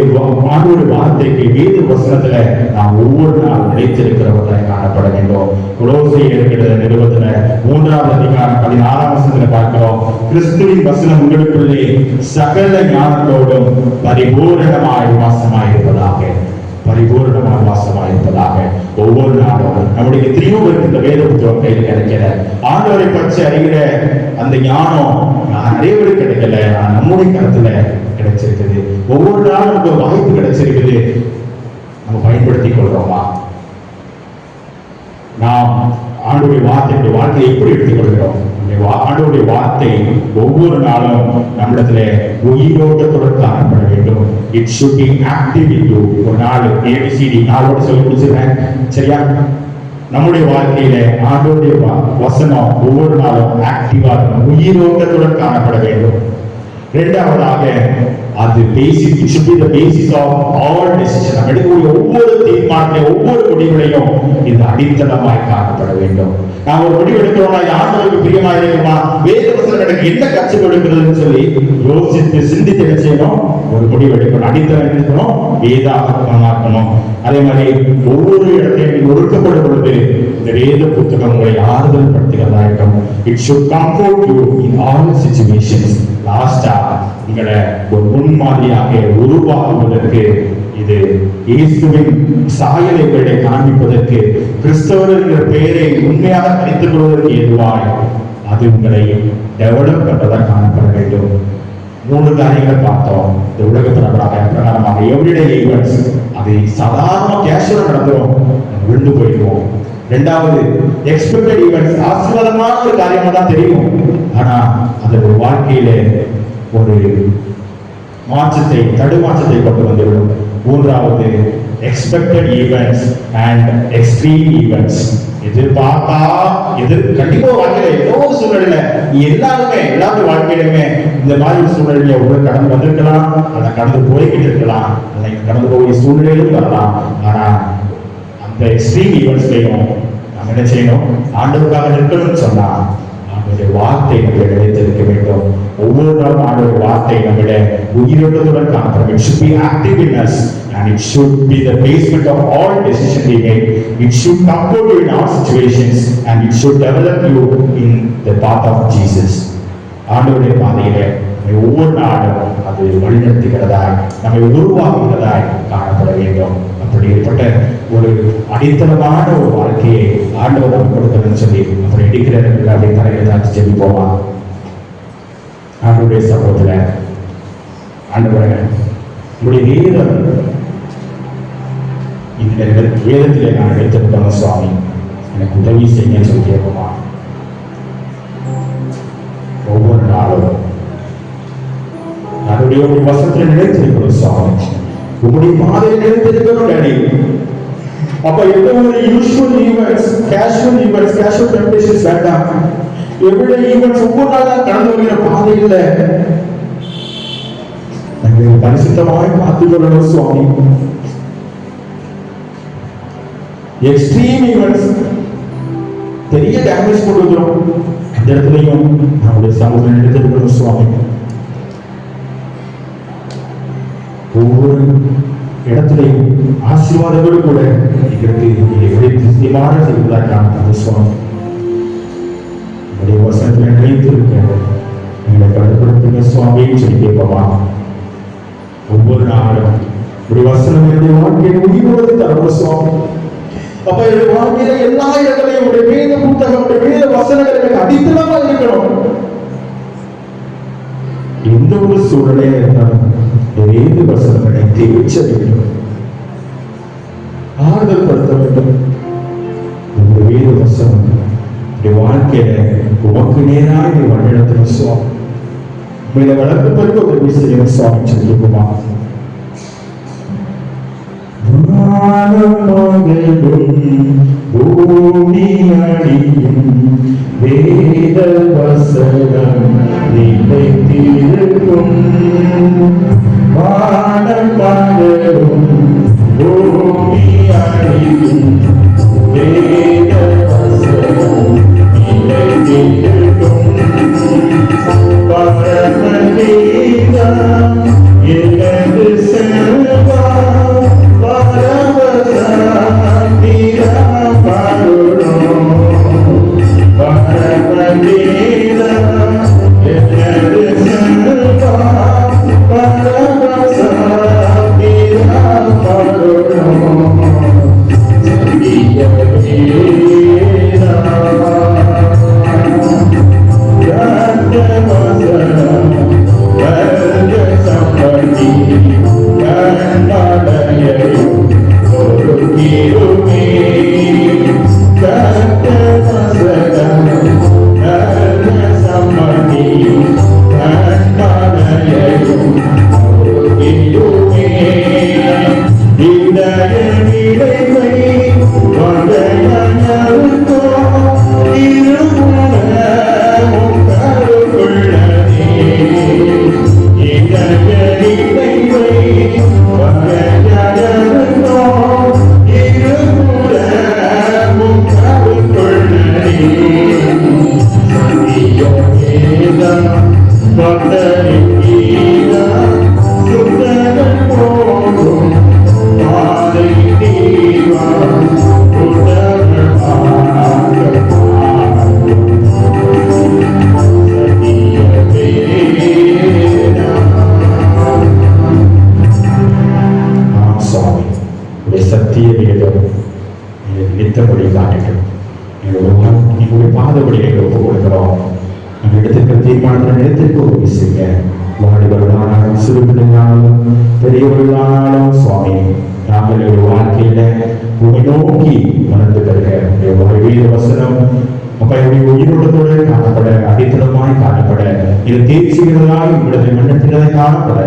ஆண்டவருடைய வார்த்தைக்கு வேத வசனத்துல நாம் ஒவ்வொரு நாள் நிலைத்திருக்கிறவர்களாய் காணப்பட வேண்டும். கொலோசியர் எழுதின நிருபத்துல 3வது அதிகாரம் 16ஆம் வசனத்துல பார்க்கிறோம், கிறிஸ்துவின் வசனம் உங்களுக்குள்ளே சகல ஞானத்தோடும் பரிபூரணமாய் வாசமாயிருப்பதாக. பரிபூர்ணமான வாசமாயிருப்பதாக. ஒவ்வொரு நாளும் நம்முடைய எத்தனையோ பேருக்கு இந்த வேத புத்தகம் கையில் கிடைக்கல, ஆண்டவரை பற்றி அறிகிற அந்த ஞானம் நிறைய பேருக்கு கிடைக்கல. நம்முடைய கருத்துல கிடைச்சிருக்குது. ஒவ்வொரு நாளும் நமக்கு ஒரு வாய்ப்பு கிடைச்சிருக்குது. நம்ம பயன்படுத்திக் கொள்றோமா? நாம் ஆண்டவருடைய வார்த்தையுடைய வாழ்க்கையை எப்படி எடுத்துக் கொள்கிறோம்? ஆண்டவருடைய வார்த்தை ஒவ்வொரு நாளும் நம்மிடத்துல உயிரோட்டத்துடன் காணப்பட வேண்டும். It should be active in you. ஒரு நாள் ஏபிசிடி நாளோட சொல்லி முடிச்சிருக்கேன், சரியா? நம்முடைய வாழ்க்கையில ஆண்டவருடைய வசனம் ஒவ்வொரு நாளும் ஆக்டிவா உயிரோட்டத்துடன் காணப்பட வேண்டும். இரண்டாவதாக அது basic, it should be the basis of all decision. நம்ம எடுக்கக்கூடிய ஒவ்வொரு தீர்மானத்தையும் ஒவ்வொரு முடிவுகளையும் இது அடித்தளமாய் காணப்பட வேண்டும். நான் ஒரு முடிவு எடுக்கிறோம்னா ஆண்டவருக்கு பிரியமா இருக்குமா, வேத வசனம் எனக்கு என்ன கற்றுக் கொடுக்கிறதுன்னு சொல்லி யோசித்து சிந்தித்து என்ன செய்யணும்? ஒரு முடிவு எடுக்கணும். அடித்தளம் இருக்கணும், வேதாகமாக்கணும். அதே மாதிரி ஒவ்வொரு இடத்தையும் ஒடுக்கப்படும் பொழுது இந்த வேத புத்தகம் உங்களை ஆறுதல் படுத்துகிறதா இருக்கும். It should comfort you in all situations. லாஸ்டா உங்களை ஒரு முன்மாதிரியாக உருவாக்குவதற்கு, இது இயேசுவின் சாயலை காண்பிப்பதற்கு, கிறிஸ்தவர் என்கிற பெயரை உண்மையாக தரித்துக் கொள்வதற்கு ஏதுவாய் அது உங்களை டெவலப் பண்றதா காணப்பட வேண்டும். 3 காரியங்களை பார்த்தோம். இந்த உலக பிரகாரமாக எவ்ரிடே ஈவென்ட்ஸ், அது சாதாரண கேஷுவலா நடந்துரும், விழுந்து போயிடுவோம். 2வது எக்ஸ்பெக்டட் ஈவென்ட்ஸ், ஆசீர்வாதமான ஒரு காரியமா தான் தெரியும், ஆனா அது ஒரு வாழ்க்கையில ஒரு மாற்றத்தை, தடுமாற்றத்தை கொண்டு வந்துவிடும். 3வது expected events and extreme events. எதிர்பார்த்தா கண்டிப்பா வாழ்க்கையில ஏதோ ஒரு சூழ்நிலையில எல்லாருமே வாழ்க்கையிலுமே இந்த மாதிரி சூழ்நிலையில உங்களை கடந்து வந்திருக்கலாம், அதை கடந்து போய்கிட்டு இருக்கலாம், அதை கடந்து போய் சூழ்நிலையிலும் வரலாம். ஆனா அந்த எக்ஸ்ட்ரீம் ஈவென்ட்ஸ்லையும் நம்ம என்ன செய்யணும்? ஆண்டவருக்காக நிற்கணும்னு சொன்னா ஆண்டவருடைய வார்த்தை நம்மளை நிலைத்திருக்க வேண்டும். ஒவ்வொரு நாளும் ஆண்டவருடைய வார்த்தை நம்மளை உயிரோட்டத்துடன் காணப்படும். It should be active in us and it should be the basement of all decisions we make. It should comfort you in all situations and it should develop you in the path of Jesus. ஆண்டவருடைய பாதையில ஒவ்வொரு நாளும் அது வழிநடத்துகிறதாய், நம்மை உருவாக்குகிறதாய் காணப்பட வேண்டும். அப்படிப்பட்ட ஒரு அடித்தளமான ஒரு வாழ்க்கையை ஆண்டவர் நமக்கு கொடுக்கணும்னு சொல்லி அப்படி எடுக்கிறார்கள். அப்படி தலையில தாச்சு ஜெபிப்போமா? ஆண்டவருடைய சமூகத்துல ஆண்டவரே, உங்களுடைய வேதம் இந்த வேதத்திலே நான் எடுத்திருக்கணும் சுவாமி, எனக்கு உதவி செய்யுங்கன்னு சொல்லி கேட்போமா? ஒவ்வொரு நாளும் நம்முடைய வசனத்தில் நிலைத்திருக்கணும் சுவாமி, உங்களுடைய பாதையில் நிலைத்திருக்கணும் டாடி. அப்ப எந்த ஒரு usual events, casual events, casual temptations வேண்டாம். எவ்ரிடே ஈவெண்ட்ஸ் ஒவ்வொரு நாளும் கடந்து வருகிற பாதையில் நாங்கள் பரிசுத்தமாய் பார்த்துக்கொள்ளணும் சுவாமி. எக்ஸ்ட்ரீம் ஈவெண்ட்ஸ் பெரிய டேமேஜ் கொண்டு வந்துடும். அந்த இடத்துலையும் நம்முடைய சமூகம் எடுத்துக்கணும் சுவாமி. ஒவ்வொரு இடத்திலையும் ஆசீர்வாதங்களோடு கூட எங்களுக்கு நிச்சயமான செய்வதாக நான் சுவாமி. நம்முடைய வசனத்தில் நினைத்திருக்க எங்களை கடுப்படுத்துங்க சுவாமின்னு சொல்லி கேட்போமா? ஒவ்வொரு நாளும் ஒரு வசனம் என்னுடைய வாழ்க்கையை உயிரோடு தரணும் சுவாமி. அப்ப என்னுடைய வாழ்க்கையில எல்லா இடங்களையும் உடைய வேத புத்தகம், உடைய வேத வசனங்கள் எனக்கு அடித்தளமா இருக்கணும். எந்த ஒரு சூழலையும் இருந்தாலும் வேத வசனங்களை தேய்ச்ச வேண்டும், ஆறுதல் படுத்த வேண்டும். இந்த வேத வசனம் வாழ்க்கையில உமக்கு நேராக வழிநடத்தணும் சுவாமி. உங்களை வளர்ப்பதற்கு உதவி செய்யணும் சுவாமி சொல்லிக்குமா? பூமி அடியும் வேத வசனம் நிலைத்திருக்கும். வானம் மலரும் பூமி அடியும் வேத வசனம் நிலைத்திருக்கும். பரமதேவா எனது செல்வா பெரியவர்களானாலும் சுவாமி நாங்கள் வாழ்க்கையில உங்களை நோக்கி வளர்ந்து தருக வேத வசனம் உயிரோட்டத்தோடு காணப்பட, அடித்தளமாய் காணப்பட, இது தேர்ச்சிகிறதாய் உங்களது மன்னத்தினரை காணப்பட,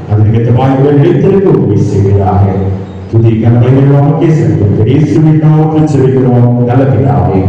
அது நிமித்தமாய் உங்கள் நிலைத்திருக்க உதவி செய்வதாக. துதி கனமையை நோக்கி செல்லும் பெரிய சுவின் நோக்கி செல்கிறோம் நல்ல பிதாவே.